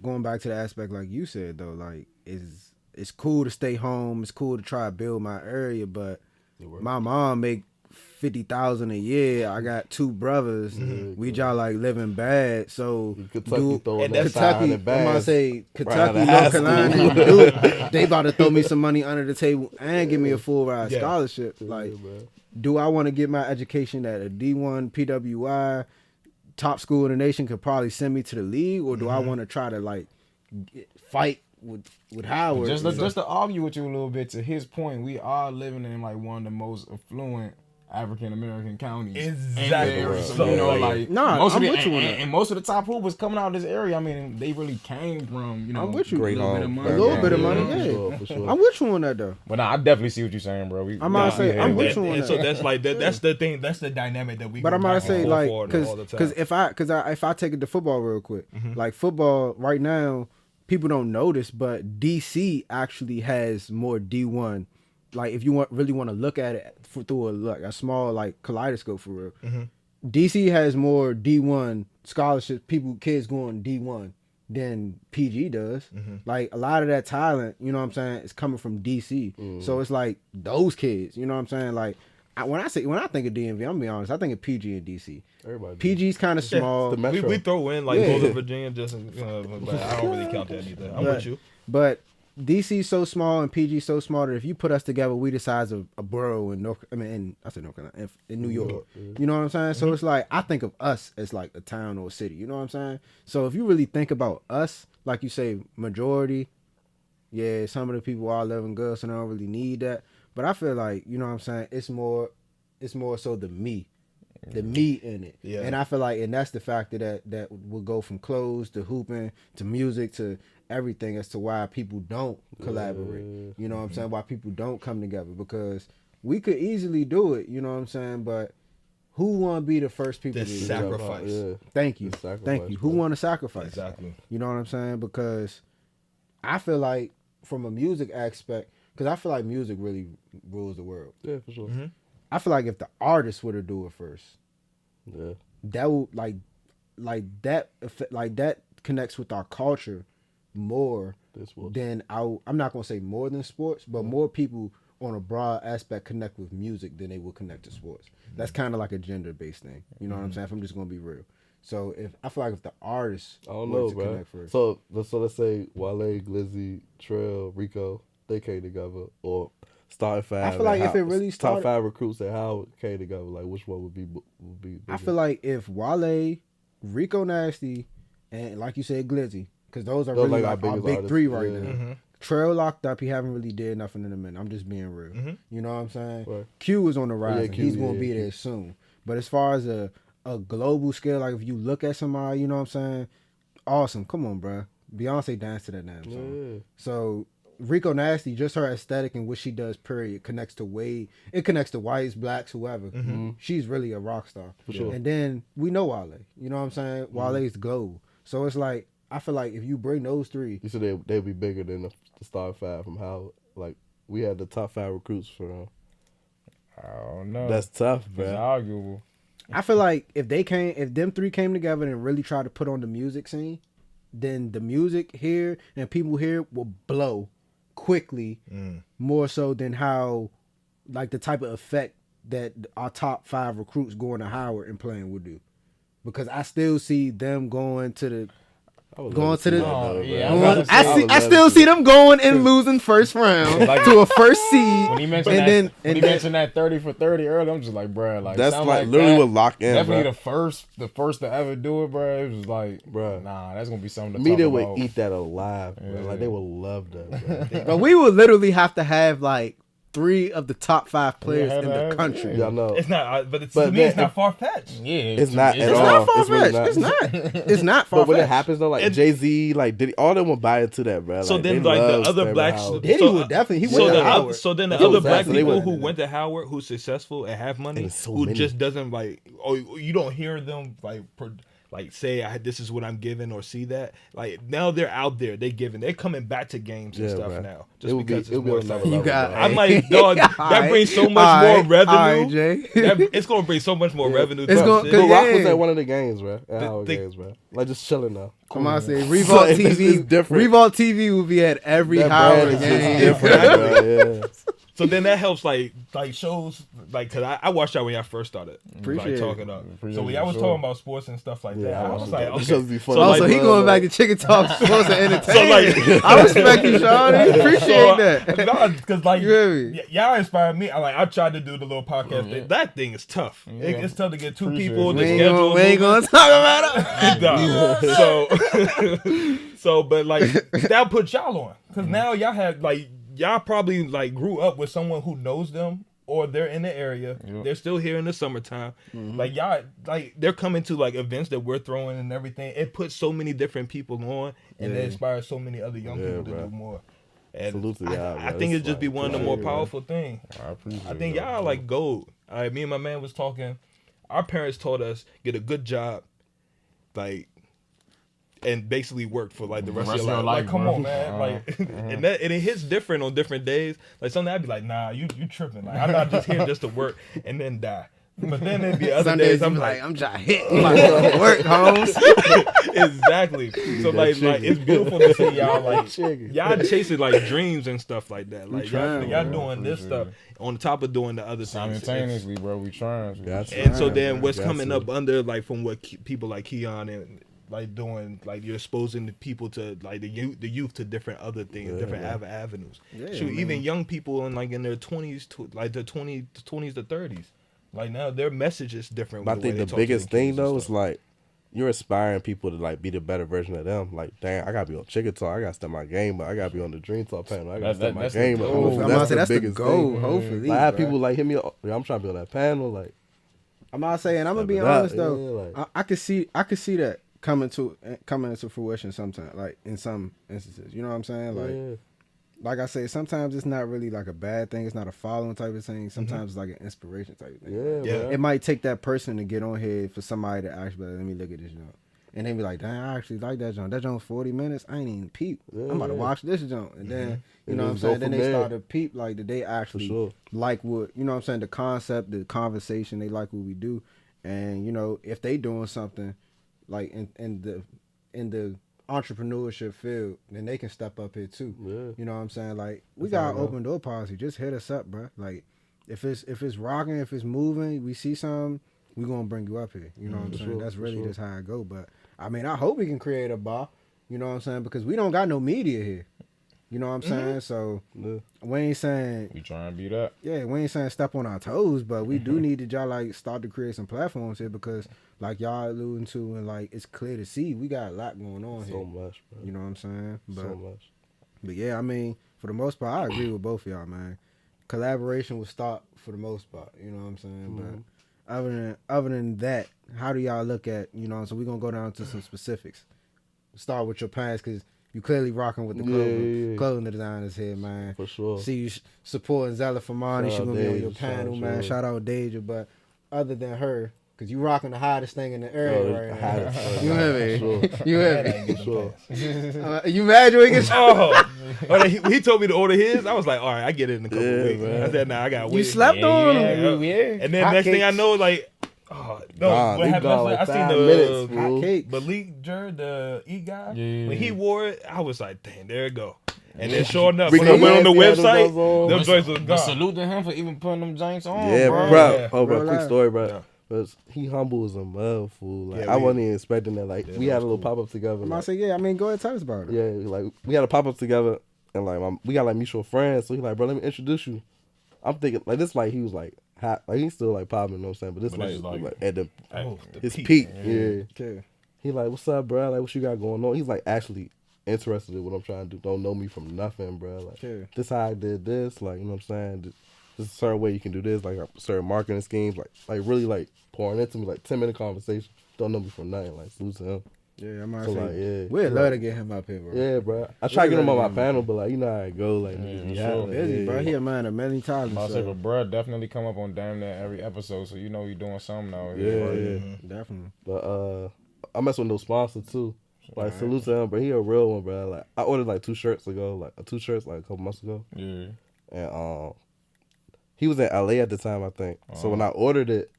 going back to the aspect like you said though, like it's cool to stay home. It's cool to try to build my area, but my mom make 50,000 a year. I got 2 brothers. We just like living bad. So Kentucky throwing and that that's side Kentucky, in the I'm gonna bag. say Kentucky, Right, North Carolina, Duke, they about to throw me some money under the table and give me a full ride Yeah. scholarship. Like, do I want to get my education at a D1 PWI top school in the nation could probably send me to the league, or do I want to try to like fight with Howard? Just to argue with you a little bit, to his point, we are living in like one of the most affluent African American counties. Exactly. In the area. So, So, like Nah, most I'm of the, with you on and, that. and most of the top hoopers coming out of this area, they really came from I'm with you. Great a little bit of home. money. A little bit of money, For yeah. sure, for sure. I'm with you on that though. But nah, I definitely see what you're saying, bro. I'm about to say, I'm with you on and that. so that's like that's the thing. That's the dynamic that we. But go I'm about to back say and like forth all the time. because if I take it to football real quick, like football right now, people don't notice, but DC actually has more D1. Like if you really want to look at it through a small like kaleidoscope for real, DC has more D1 scholarships, kids going D1 than PG does. Like a lot of that talent, you know what I'm saying, is coming from DC. So it's like those kids, you know what I'm saying? Like when I think of DMV, I'm gonna be honest, I think of PG and DC. Everybody. PG's kind of small, The Metro. we throw in like Yeah. Northern Virginia, just but I don't really count that either. I'm with you. but DC's so small and PG's so small that if you put us together, we the size of a borough in North Carolina, in New York. You know what I'm saying? So it's like I think of us as like a town or a city. You know what I'm saying? So if you really think about us, like you say, majority, yeah, some of the people are living good, so they don't really need that. But I feel like, you know what I'm saying, it's more so the me in it. Yeah. And I feel like, and that's the factor that will go from clothes to hooping to music to everything as to why people don't collaborate. You know what I'm saying? Why people don't come together, because we could easily do it, you know what I'm saying? But who want to be the first people The to do it? sacrifice. Yeah. Thank you. The sacrifice, Thank you. Who bro. want to sacrifice? Exactly. You know what I'm saying? Because I feel like from a music aspect, because I feel like music really rules the world. Yeah, for sure. I feel like if the artist were to do it first, Yeah. that would that connects with our culture more This was. than I'm not gonna say more than sports, but more people on a broad aspect connect with music than they will connect to sports. That's kind of like a gender based thing. You know what I'm saying? If I'm just gonna be real. So I feel like if the artists I don't were know, to bro. connect first, So let's say Wale, Glizzy, Trail, Rico, they came together, or starting five. I feel like and if it really started- top 5 recruits that Howard came together, like which one would be? I feel like if Wale, Rico Nasty, and like you said, Glizzy, because those are Those really like like our our biggest big artists, 3 right yeah. now. Trail locked up. He haven't really did nothing in a minute. I'm just being real. You know what I'm saying? Right. Q is on the rise. Yeah, and Q, he's gonna yeah, be Q. there soon. But as far as a global scale, like if you look at somebody, you know what I'm saying? Awesome. Come on, bro. Beyonce danced to that damn song. Yeah. So Rico Nasty, just her aesthetic and what she does, period, connects to Wade. It connects to whites, blacks, whoever. She's really a rock star. For sure. And then we know Wale. You know what I'm saying? Wale's global. So it's like, I feel like if you bring those 3, You said they'd be bigger than the starting 5 from Howard. Like we had the top 5 recruits for them. I don't know. That's tough, It's bro. arguable. I feel like if them 3 came together and really tried to put on the music scene, then the music here and people here will blow quickly, more so than how, like the type of effect that our top 5 recruits going to Howard and playing would do. because I still see them going to the. I would Going love to see the- that, though, yeah, bro. I'm about to say, I would love still to see them going and losing first round Like- to a first seed. When he mentioned and that, then when and he then, mentioned that 30 for 30 earlier, I'm just like, bro, like That's sound like literally that. what lock in, Definitely bro. the first to ever do it, bro. It was like, Bro. nah, that's gonna be something to Media talk would about. eat that alive, bro. Yeah. Like they would love that, bro. but we would literally have to have like 3 of the top 5 players in the country. Y'all know. It's not, but But to me, it's then- not far fetched. Yeah, It's not at It's all. not far It's really fetched. not. It's not. It's not far But when it fetched. happens though, like And- Jay-Z, like Diddy, all them will buy into that, bro. So Like, then, they like the love other Stephen black, Howard. Diddy would definitely. He so went the to Howard. so then the He other was black actually people went who to went to Howard, who's successful and have money, There's so who many. just doesn't like, oh, you don't hear them like say this is what I'm giving or see that. Like now they're out there, they're coming back to games and Yeah, stuff bro. now, It just would be- because it would be it's on more another exciting. level, You got. bro. I'm like, dog, that Alright, brings so much more alright, revenue. alright, Jay. It's gonna bring so much more revenue. It's to gonna- shit. But Rock was Yeah. at one of the games, bro. At Howard the- games, bro. Like just chilling though. I'm gonna say So Revolt it's TV. different. Revolt TV will be at every That Howard brand is just game. different, bro. Yeah. So then that helps like shows like cause I watched that when y'all first started Appreciate like talking up. Appreciate So when it, y'all was sure. talking about sports and stuff like that, Yeah, I was watched like, that. okay. Shows be fun. So, Oh, like, so he going back to Chicken Talk Sports and Entertainment. So, like- I respect you, Sean. Appreciate that. No, because like You hear me? y'all inspired me. I tried to do the little podcast thing. That thing is tough. It's tough to get 2 Appreciate people. it. The We ain't schedule. gonna talk about it. Nah. So but like that put y'all on because now y'all have like y'all probably like grew up with someone who knows them or they're in the area. Yep. They're still here in the summertime. Like y'all like they're coming to like events that we're throwing and everything. It puts so many different people on and it inspires so many other young people to bro. do more. And Salute to y'all, I bro. think It's it'd just be like, one of the appreciate more it, bro. powerful things. I appreciate I think that, y'all bro. like gold. All right, me and my man was talking. Our parents taught us get a good job, like, and basically work for like the rest of your life. Like, come bro. on, man. Like, and it hits different on different days. Like, something I'd be like, nah, you tripping. Like, I'm not just here just to work and then die. But then there'd be other Some days days I'm I'm like, like, I'm just hitting. Like, work, Holmes. exactly. So like it's beautiful to see y'all like Chicken. y'all chasing like dreams and stuff like that. Like trying, y'all bro. doing this stuff on top of doing the other things. Simultaneously, bro, we trying. Gotcha. And so Yeah, then man. what's Gotcha. coming up under like from what people like Keon and like doing like you're exposing the people to like the youth to different other things, different avenues. Yeah, Shoot, man. even young people in like in their 20s to like the 20s to 30s. Like now their message is different. But I with way think they the talk to biggest their thing kids and though is stuff. like you're inspiring people to like be the better version of them. Like, dang, I gotta be on Chicken Talk. I gotta step my game up. I gotta be on the Dream Talk panel. I gotta step my That's the game up. goal. Hopefully, I'm about to say that's the biggest goal. thing. Hopefully, Like, I have bro. people like hit me up. I'm trying to be on that panel. Like, I'm not saying. I'm gonna be Step it up, honest though. yeah, like- I could see that coming into fruition sometimes. Like in some instances, you know what I'm saying? Like, yeah. like I say, sometimes it's not really like a bad thing. It's not a following type of thing. Sometimes it's like an inspiration type of thing. Yeah, Yeah. bro. It might take that person to get on here for somebody to actually let me look at this joint. And they be like, damn, I actually like that joint. That joint 40 minutes. I ain't even peep. I'm about to Yeah. watch this joint. And then, you And know what I'm just go saying? Then from they there. start to peep like that they actually sure. like what, you know what I'm saying? The concept, the conversation, they like what we do. And, you know, if they doing something like in the entrepreneurship field, then they can step up here too. Yeah. You know what I'm saying? Like we That's how got I know. open door policy. Just hit us up, bro. Like if it's rocking, if it's moving, we see something, we gonna bring you up here. You know what I'm For saying? sure, That's for really sure. just how I go. But I mean, I hope we can create a bar. You know what I'm saying? Because we don't got no media here. You know what I'm saying? So Yeah. we ain't saying, We trying to be that. yeah, we ain't saying step on our toes, but we do need to y'all like start to create some platforms here because like y'all alluding to and like it's clear to see we got a lot going on So here. much, bro. You know what I'm saying? But So much. but yeah, I mean, for the most part, I agree with both of y'all, man. Collaboration will start for the most part. You know what I'm saying? But other than that, how do y'all look at, you know? So we're gonna go down to some specifics. Start with your pants because you clearly rocking with the Yeah. clothing designers here, man. For sure. See you supporting Zella Famani. Shout She out gonna be on Deja, your panel, shout man. out. Shout out Deja. But other than her, because you rocking the hottest thing in the area right now. You hear me? Sure. You hear me? Sure. You mad you ain't get Oh, he told me to order his. I was like, all right, I get it in a couple Yeah, weeks. man. I said, nah, I got to wait. You slept on him? Yeah. And then Hot next thing I cakes. know, like, oh no, Gone. what He happened? gone like I seen 5 the minutes, hot fool. cakes. Malik Jer, the E guy. Yeah. When he wore it, I was like, dang, there it go. And then sure enough, Ricky when I went on the Nasty had those website, on. them joints was But gone. salute to him for even putting them Giants on, Yeah, bro. bro. Yeah. Oh, bro, Real quick life. story, bro. Yeah. Cause he humble as a mother fool. Like Yeah, I wasn't even expecting that. Like Yeah, we that had a was little pop up together. I'm about to Like, say, yeah, I mean, go ahead, tell us about it. yeah, like we had a pop up together, and like we got like mutual friends. So he like, bro, let me introduce you. I'm thinking like this, like he was like hot, like he's still like popping. You know what I'm saying? But this But this like, is, like at the the his peak. peak. Yeah. Okay. He like, what's up, bro? Like, what you got going on? He's like actually interested in what I'm trying to do. Don't know me from nothing, bro. Like, Yeah. this how I did this. Like, you know what I'm saying? This is a certain way you can do this. Like, certain marketing schemes. Like really like pouring into me. Like 10-minute conversation. Don't know me from nothing. Like, salute to him. Yeah, I'm about So to like, say, yeah. we'd Like, love to get him up here, bro. yeah, bro. I try to get him on my Yeah. panel, but like, you know how it go. Like, niggas be for hot, sure. like, Busy, yeah, bro. yeah. He a man of many talents. I say, So. but bruh definitely come up on damn near every episode, so you know you doing something out Yeah, here. yeah. right? Definitely. But I mess with no sponsor too. Like salute to him, but he a real one, bro. Like I ordered like 2 shirts ago, like a couple months ago, Yeah. and he was in LA at the time, I think. So when I ordered it,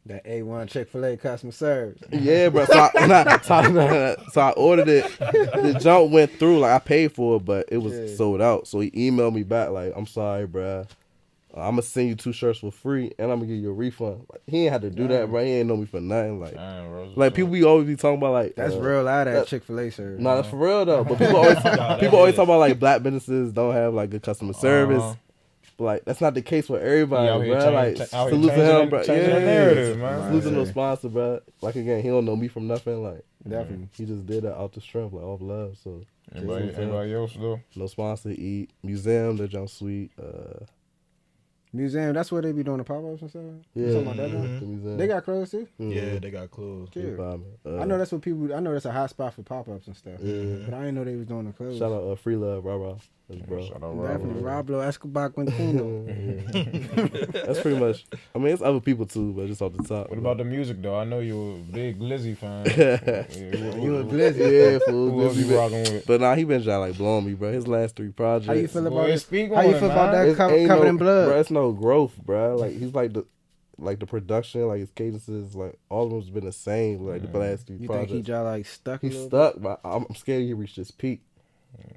That A1 Chick-fil-A customer service. yeah, bro. So I ordered it. The junk went through, like I paid for it, but it was sold out. So he emailed me back like, "I'm sorry, bro. I'm gonna send you 2 shirts for free, and I'm gonna give you a refund." Like, he ain't had to do that, bro. He ain't know me for nothing. Like, Damn, bro. like people be always be talking about like That's real out at that- Chick-fil-A service. Nah, that's for real though. But people always talk about like black businesses don't have like good customer service. But like that's not the case for everybody, He out here bro. Like out here salute to changing him, bro. changing the narrative, man. Salute to no sponsor, bro. Like again, he don't know me from nothing. Like Definitely. he just did that out the strength, like off love. So Anybody else though? no sponsor. Eat museum, the junk sweet. Museum, that's where they be doing the pop-ups and stuff? Yeah, Something like that, though? the museum. They got clothes, too? Yeah, they got clothes. Yeah. I know that's what people, I know that's a hot spot for pop-ups and stuff. Yeah. But I didn't know they was doing the clothes. Shout out Free Love, Rara. That's bro. Shout out Definitely. Rob. Roblo Escobar Quintino. That's pretty much. I mean, it's other people too, but just off the top. What about the music though? I know you a big Glizzy fan. You a Glizzy. Yeah, fool. Who else Glizzy you been- rocking with? But nah, he been trying like blowing me, bro. His last 3 projects. How you feel Boy, about speak How on you it, feel about man. that covered Ain't in blood? Bro, it's no growth, bro. Like he's like the production, like his cadences, like all of them's been the same. Like the last 3 You projects. think he just like stuck a He's little stuck, but I'm scared he reached his peak.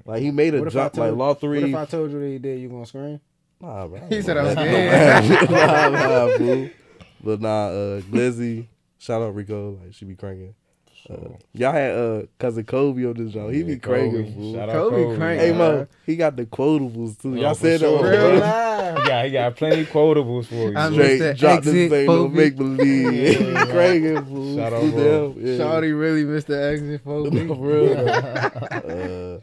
Like he made a What if I jump, like told- Law 3. What if I told you that he did, you gonna scream? Nah, bro. He said I was scared. Nah, boo. But nah, Glizzy, shout out Rico, like she be cranking. Y'all had cousin Kobe on this joint. He be cranking, fool. Shout out Kobe crank. Hey man. Mo, he got the quotables too. Y'all for said sure. that Real on live. He got plenty quotables for you. I'm bro. Mr. straight drop this Exit thing, no Phobe. make believe. Yeah. Cranking, fool. Shout out, Salute to bro. him. Yeah. Shawty really Mr. Exit No, Phobe. for real.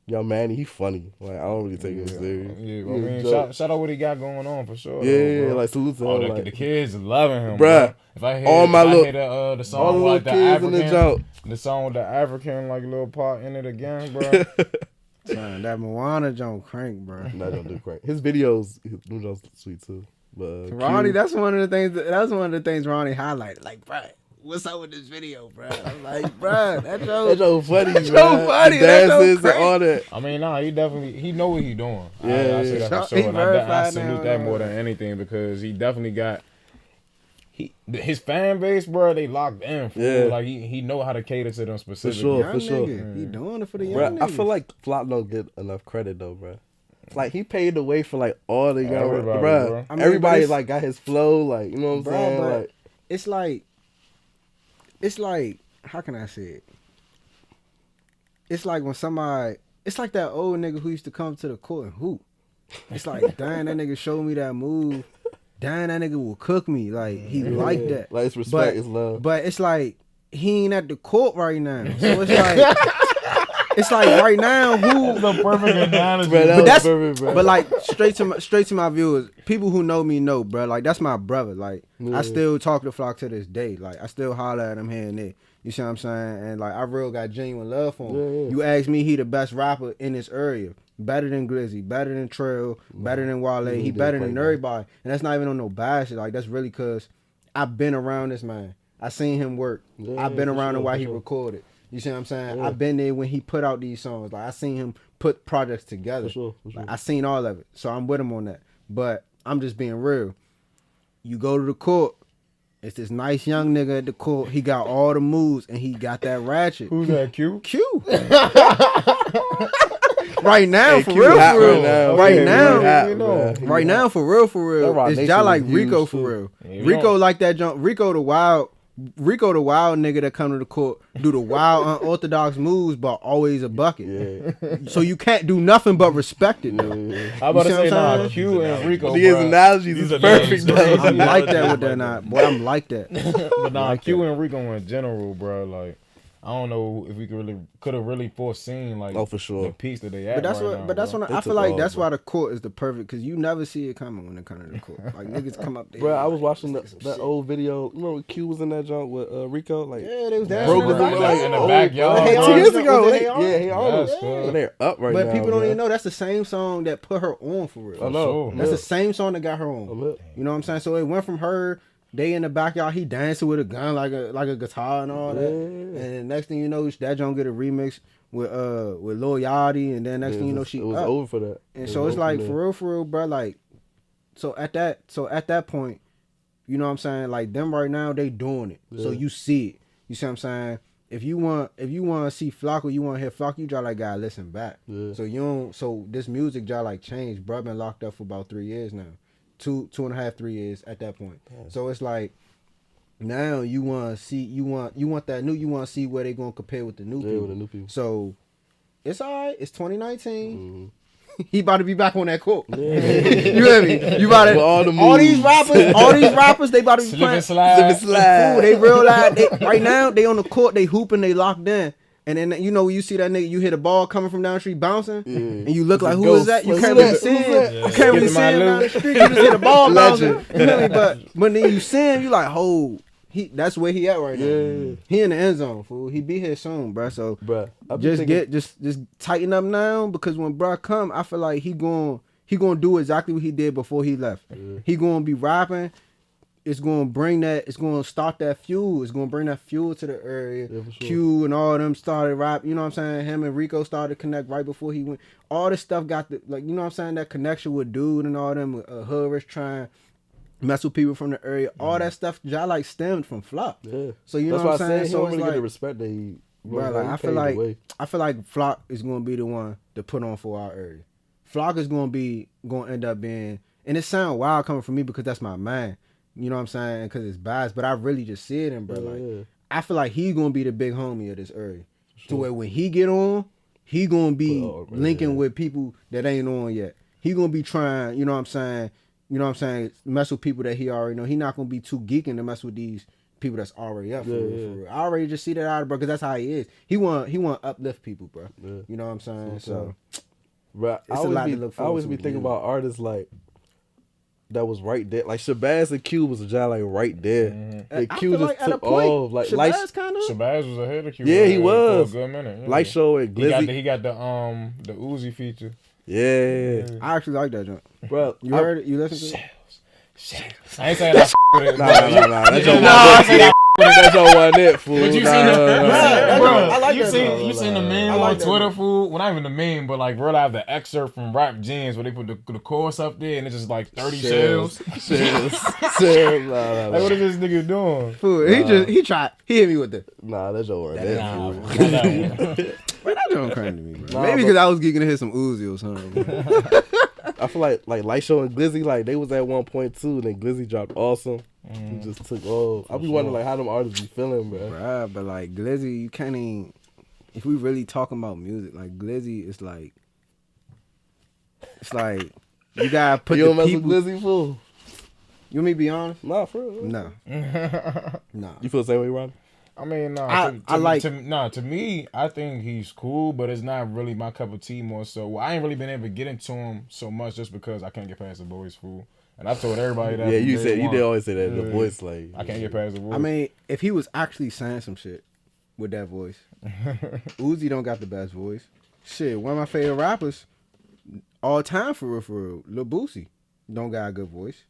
Yo, Manny, he funny. Like I don't really take him serious. Yeah, I He a mean, joke. shout out what he got going on for sure. Yeah, though, bro. like salute to Oh, him. the like, kids loving him, Bruh, bro. If I hear, all my if I little- hear the all the song little like the kids in the African, jump. the song with the African like little part in it again, bro. Son, that Moana Jones crank, bro. Nah, don't do crank. His videos, them joints sweet too. But Ronnie, Q- that's one of the things. That's one of the things Ronnie highlighted. Like, bro, what's up with this video, bro? I'm like, bro, that that joke. joke funny. That joke man. funny, The that joke dances and crazy. all that. I mean, nah, he know what he doing. Yeah, I say that for He sure. And I verified salute now, that more than anything because he definitely got his fan base, bro. They locked in. Fool. Yeah. Like he know how to cater to them specifically. sure. Young sure. nigga. He doing it for the young Bruh, niggas. I feel like Flop don't get enough credit though, bro. Like he paved the way for like all the young, Everybody, bruh. bro. I mean, Everybody but it's- like got his flow, like you know what I'm Bruh, saying. but Like it's like how can I say it? It's like when somebody, it's like that old nigga who used to come to the court and hoop. It's like, damn, that nigga showed me that move. Damn, that nigga will cook me. Like he like that. Like it's respect, it's love. But it's like he ain't at the court right now. So it's like it's like right now who the perfect analogy. Bruh, that but was that's perfect, bro. but like straight to my viewers, people who know me know, bro. Like that's my brother. Like I still talk to Flock to this day. Like I still holler at him here and there. You see what I'm saying? And like I real got genuine love for him. Yeah, yeah. You ask me, he the best rapper in this area. Better than Glizzy, better than Trail, better than Wale. he He did better play than ball. everybody. And that's not even on no bad shit. Like that's really cause I've been around this man. I seen him work. Yeah, I've been for around sure, him while for he sure. recorded. You see what I'm saying? Yeah. I've been there when he put out these songs. Like I seen him put projects together. For sure. Like, I seen all of it. So I'm with him on that. But I'm just being real. You go to the court, it's this nice young nigga at the court. He got all the moves and he got that ratchet. Who's that? Q. Q. right now, Hey, for Q real, hot for real. right now. Right Yeah, now, he hot, you know. bruh. He right hot. now, for real, That Rock it's Nation just like was Rico huge, for too. real. Yeah, Rico like that jump. Rico the wild nigga that come to the court do the wild unorthodox moves, but always a bucket. Yeah. So you can't do nothing but respect it though. Yeah. I about You to see say what I'm nah, saying? Q and Rico. These bruh. analogies These is are perfect, analogies. though. I'm like that with Like that night, boy. I'm like that. But nah, like Q that. and Rico in general, bro. Like, I don't know if we could have really foreseen like Oh, for sure. the piece that they at But that's right what. now, But that's bro. when They I feel took like all, that's bro. why the court is the perfect because you never see it coming when it comes to the court. Like niggas come up there. Bro, I was like, watching let's get some that shit. old video. Remember when Q was in that joint with Rico? Like, Yeah, they was Yeah, dancing broke in his the like, in the oh, backyard. Hey, 2 Arnold, years was ago. it They, Hey Arnold? yeah, hey Arnold. Yes, cuz. So they're up right But now. people don't bro. even know that's the same song that put her on for real. I know. sure. That's the same song that got her on. I'm up. You know what I'm saying? So it went from her, they in the backyard, he dancing with a gun like a guitar and all that. Yeah. And next thing you know, that joint get a remix with Lil Yachty, and then next thing you know, she it was up. over for that. And It so was it's over like from for real, bro. Like, so at that point, you know what I'm saying? Like them right now, they doing it. So Yeah. you see it. You see what I'm saying? If you want to see Flocko, you want to hear Flocko, you just like gotta listen back. Yeah. So you don't. So this music just like changed. Bro, been locked up for about 3 years now, 2.5, 3 years at that point. So it's like now you want to see you want that new. You want to see where they gonna compare with the new Yeah, people. with the new people. So it's all right. It's 2019. Mhm. He about to be back on that court. Yeah. You hear me? You about to With all the these moves. rappers, they about to be Slip playing. and slide. Fool, they realize right now they on the court, they hooping, they locked in. And then you know when you see that nigga, you hit a ball coming from down the street bouncing, and you look like who is that? You Who's can't that? really see Who's him. that? You can't really Give see him him my down the loot. street. You just hit a ball bouncing. Legend. You feel me? But when then you see him, you like, oh, that's where he at right now. Yeah. He in the end zone, fool. He be here soon, bro. So Bruh, I be just thinking- just tighten up now because when bro come, I feel like he going do exactly what he did before he left. He gonna be rapping. It's gonna bring that. It's gonna start that fuel. It's gonna bring that fuel to the area. Yeah, for sure. Q and all of them started rap. You know what I'm saying? Him and Rico started to connect right before he went. All this stuff got the like. You know what I'm saying? That connection with Dude and all them. Hood trying mess with people from the area. All that stuff, just like stemmed from Flop. Yeah. So you know That's what why I'm I saying? said he So don't it's really like, get the respect that he. bro, like he I feel paved the way. like Flock is gonna be the one to put on for our area. Flock is gonna end up being, and it sound wild coming from me because that's my man. You know what I'm saying? Because it's biased, but I really just see it in bro. Like Yeah. I feel like he gonna be the big homie of this area. To where when he get on, he gonna be Well, linking yeah. with people that ain't on yet. He gonna be trying. You know what I'm saying? Mess with people that he already know. He not gonna be too geeking to mess with these people that's already up for real, for real. I already just see that out of bro because that's how he is. He want uplift people, bro. Yeah. You know what I'm saying? So Bruh, It's a lot to look I forward always to be with thinking you. about artists like that was right there. Like Shabazz and Q was a job like right there. And I Q feel just like at a took point, off. Like Shabazz kind of. Shabazz was ahead of Q. Yeah, he for was. a good minute. Yeah. Light Show and Glizzy. He got the Uzi feature. Yeah. I actually like that joint. Bro, You heard it? You listened to it? I ain't saying I with it. Nah. That's your I said one. That's your one it, fool. But you Nah, seen nah, the, nah, nah. bro, I like you that seen song. you seen the meme I like on that Twitter, song. fool. Well, not even the meme, but like, bro, I have the excerpt from Rap Gems where they put the chorus up there and it's just like 30 shells. Shells. Nah. Like, what is this nigga doing? Fool, he hit me with the. Nah, that's your one. Nah, That, not that one. Man, that joint crazy to me, bro. Nah, Maybe but- because I was geeking to hit some Uzi or something. I feel like Light Show and Glizzy, like they was at 1.2 and then Glizzy dropped Awesome. He just took off. I be wondering like how them artists be feeling, bro. Bruh, but like Glizzy, you can't even. If we really talking about music, like Glizzy is like. It's like you gotta put You the don't mess people. with Glizzy, fool? You want me to be honest? Nah, for real. No. Nah. You feel the same way, Ron? I mean, to me, I think he's cool, but it's not really my cup of tea more so. I ain't really been able to get into him so much just because I can't get past the voice, fool. And I told everybody that. Yeah, from you day said you one. did always say that. The Yeah. voice, like I can't get past the voice. I mean, if he was actually saying some shit with that voice, Uzi don't got the best voice. Shit, one of my favorite rappers all time for real, Lil Boosie don't got a good voice.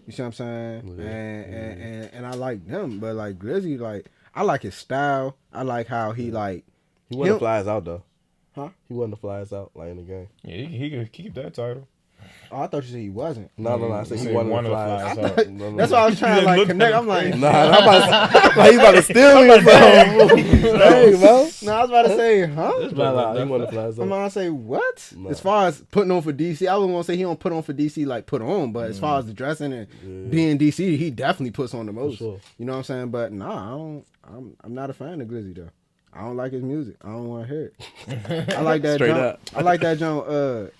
You see what I'm saying? Yeah. And I like them, but like Glizzy, like I like his style. I like how he like. he wasn't the flies out though. Huh? He wasn't the flies out like in the game. yeah, he could keep that title. Oh, I thought you said he wasn't. No. I said He he wanted to fly. us No, out. no, That's no. why I was trying to like looked connect. at I'm like, Nah, I'm about to, like, he's about to steal me or something. Hey, bro. no, I was about to say, huh? Nah, he want to fly. I'm So. gonna say what? Nah. As far as putting on for DC, I wouldn't want to say he don't put on for DC like put on, but as far as the dressing and being DC, he definitely puts on the most. sure. You know what I'm saying? But nah, I don't. I'm not a fan of Glizzy though. I don't like his music. I don't want to hear it. I like that. Straight jump. up. I like that jump.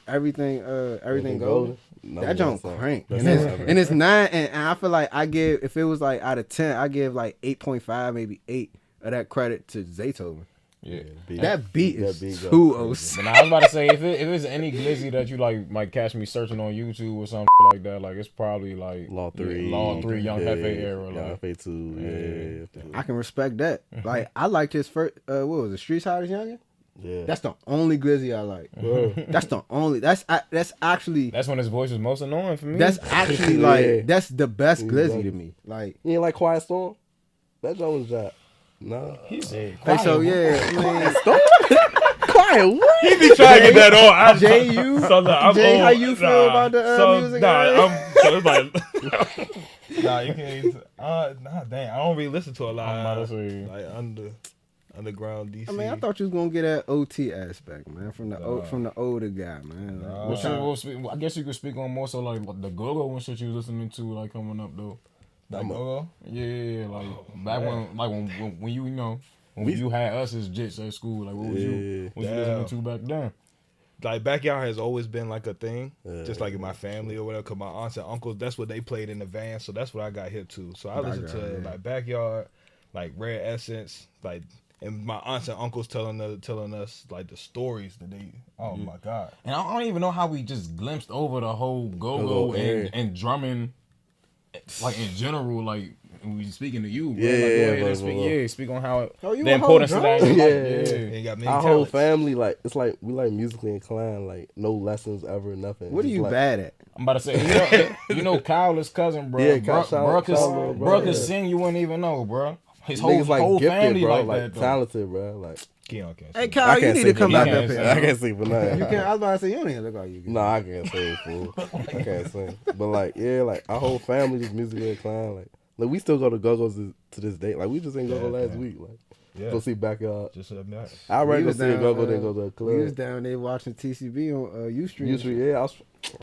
Everything goes. No, That jump that's crank. that's And not- it's 9, and I feel like I give, if it was like out of 10, I give like 8.5, maybe 8 of that credit to Zaytoven. Yeah. That beat That is beat goes too crazy. OC. But now, I was about to say, if it's any Glizzy that you like might catch me searching on YouTube or something like that, like it's probably like Law 3. Law 3, Young yeah, Hefe era. Young Like, Hefe 2. Yeah. I can respect that. Like I liked his first. What was it? Streets Hot as Youngin? Yeah. That's the only Glizzy I like. That's the only. That's actually. that's when his voice was most annoying for me. That's actually like Yeah. that's the best Glizzy Exactly. to me. Like. You ain't like Quiet Storm? That joint was that. Nah. he said. Hey, so yeah, I mean, Quiet what? He be trying to get that on. Jay, you, So, nah, I'm Jay, how old. you feel about the so, music? Nah, area? so it's like, nah, you can't. Nah, dang, I don't really listen to a lot. I'm about to say. Like underground DC. I mean, I thought you was gonna get that OT aspect, man, from the older guy, man. Like, What you will speak, I guess you could speak on more so like the go-go and shit you was listening to like coming up though. Like, go. Yeah, like back when you know when you had us as jits at school, like what was you listening to back then? Like Backyard has always been like a thing, just like in my family or whatever. Cause my aunts and uncles, that's what they played in the van, so that's what I got hip to. So I listened to like Backyard, like Rare Essence, like, and my aunts and uncles telling us like the stories that they. Oh my god! And I don't even know how we just glimpsed over the whole go-go yeah. and drumming, like in general, like. When we speaking to you, bro. Yeah, like, go ahead bro, and speak, speak on how Oh, you the a whole importance of that. drummer? Yeah. Ain't got many Our whole talents. family, like, it's like we like musically inclined, like no lessons ever, nothing. what are Just you like, bad at? I'm about to say, you know Kyle's cousin, bro. Yeah, bro, Kyle, bro, bro, could yeah. sing, you wouldn't even know, bro. His Niggas like whole gifted, family bro, like like that, though. talented, bro. Like Keon can't Hey, sing. Kyle, you need to come for back nothing. up here. I can't sing for nothing. You can't. I was about to say you don't even look like you. Can. No, I can't sing, fool. I can't sing. But like, yeah, like our whole family just musically inclined. Like we still go to go-go's to this day. Like we just ain't go-go last week. Like go see Backyard. Just admit. I'd rather We go was see a down, go-go than go to a club. We was down there watching TCB on U Street. Usually, yeah,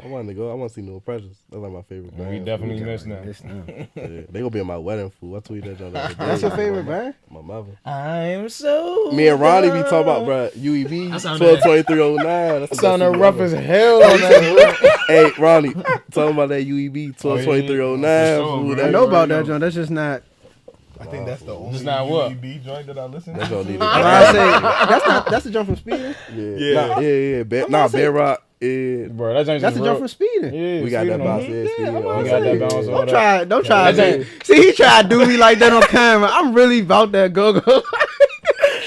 I wanted to go. I want to see No Precious. That's like my favorite band. We definitely missed now. Yeah, they gonna be at my wedding, fool. I tweeted that joint the other day. That's your favorite band? My mother. I'm so. Me and Ronnie be talking about, bro, UEB sounded- 122309. That's the Sounding best rough shit as ever. hell on that. Hey, Ronnie, talking about that UEB 122309. For sure, fool. bro. I know about that, John. That's just not. I think that's the only Just not what? UEB joint that I listen to. That's all needed. I say that's not. That's the jump from speeding. Yeah. Yeah. Bedrock. Yeah. Bro, that ain't That's just the real. jump from speeding. Yeah, We got that speaking bounce. on- Yeah, speed. I'm all We about got to that. that bounce over Don't there. try. Don't try. That See, he tried to do me like that on camera. I'm really about that go-go.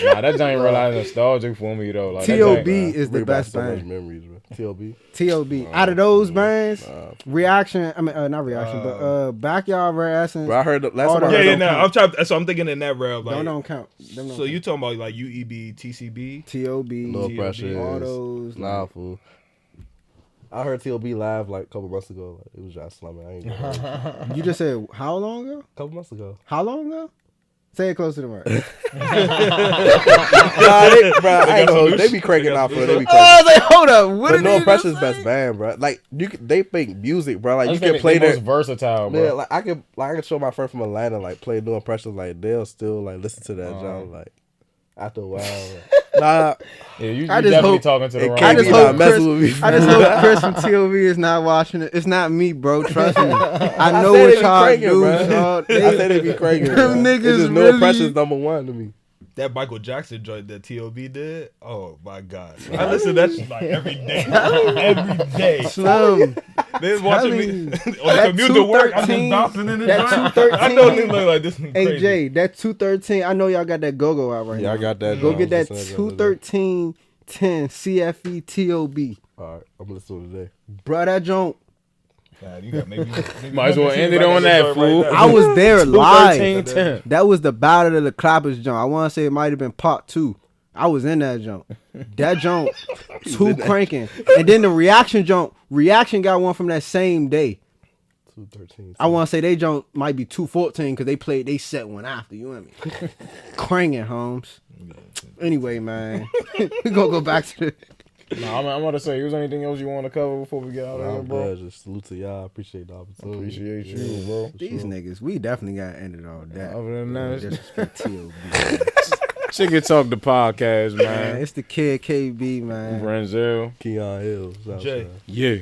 Nah, that ain't real nostalgic for me though. Like, that T.O.B. joint- is the Bring back best so much band. memories, bro. T.O.B. T.O.B. Out of those bands, Reaction. I mean, not Reaction, but Backyard, Rare Essence. Bro, I heard the last All time I that- heard Yeah, them- I'm trying. So I'm thinking in that realm. Like, Don't count. Them don't so you talking about like UEB, TCB? T.O.B. No T.O.B. Precious. all those. Nah, fool. I heard T.O.B. live like a couple months ago. Like, it was just slumming. I ain't gonna lie. You just said how long ago? A couple months ago. How long ago? Say it close to the mic. Nah, bro, I ain't gonna hold you. They be cranking out for it. They be Oh, I cranking. was like, hold up. What But did No he Pressure's just best say? band, bro. Like they make music, bro. Like I you just can think play they most that. versatile, bro. Yeah, like I can show my friend from Atlanta like play No Pressure, like they'll still like listen to that genre like after a while. Like, nah, Yeah, you I just definitely hope- talking to the it wrong. can't I just be hope not messing with me. I just hope Chris from TOV is not watching it. It's not me, bro. Trust me. I know said what they be y'all cranking, do. bro. Dog. I said they be cranking. Them bro. niggas It's just No really- Pressure's number one to me. That Michael Jackson joint that T.O.B. did. Oh my god, I listen to that shit like every day, every day. Slim. They was watching me Telling you. on the That commute to work. I'm just 213, bouncing in the that joint. 213. I know they look like this is Hey crazy. Jay, that 213. I know y'all got that go-go out right now. Yeah, I got that. Go joint. get that I was listening to that 213-10 CFE TOB. All right, I'm listening today. Bruh, that joint. God, you got maybe Might as well end it on that, fool. I was there live. 13-10. That was the Battle of the Clappers joint. I want to say it might have been part 2. I was in that jump. That jump, two cranking. And then the reaction jump, reaction got one from that same day. 213. I want to say they jump might be 214 because they set one after, you know what I mean? Cranging, Holmes. Anyway, man, we gonna go back to the... No, I'm about to say, was there anything else you want to cover before we get out of here, I'm bro? good. Just salute to y'all. Appreciate the opportunity. Appreciate you, bro. These niggas, we definitely got ended all that. Other than that, Disrespect T.O.B. Chicken Talk the podcast, Man, man. it's the kid KB, man. Renzel. Keon Hills. Jay. Yeah.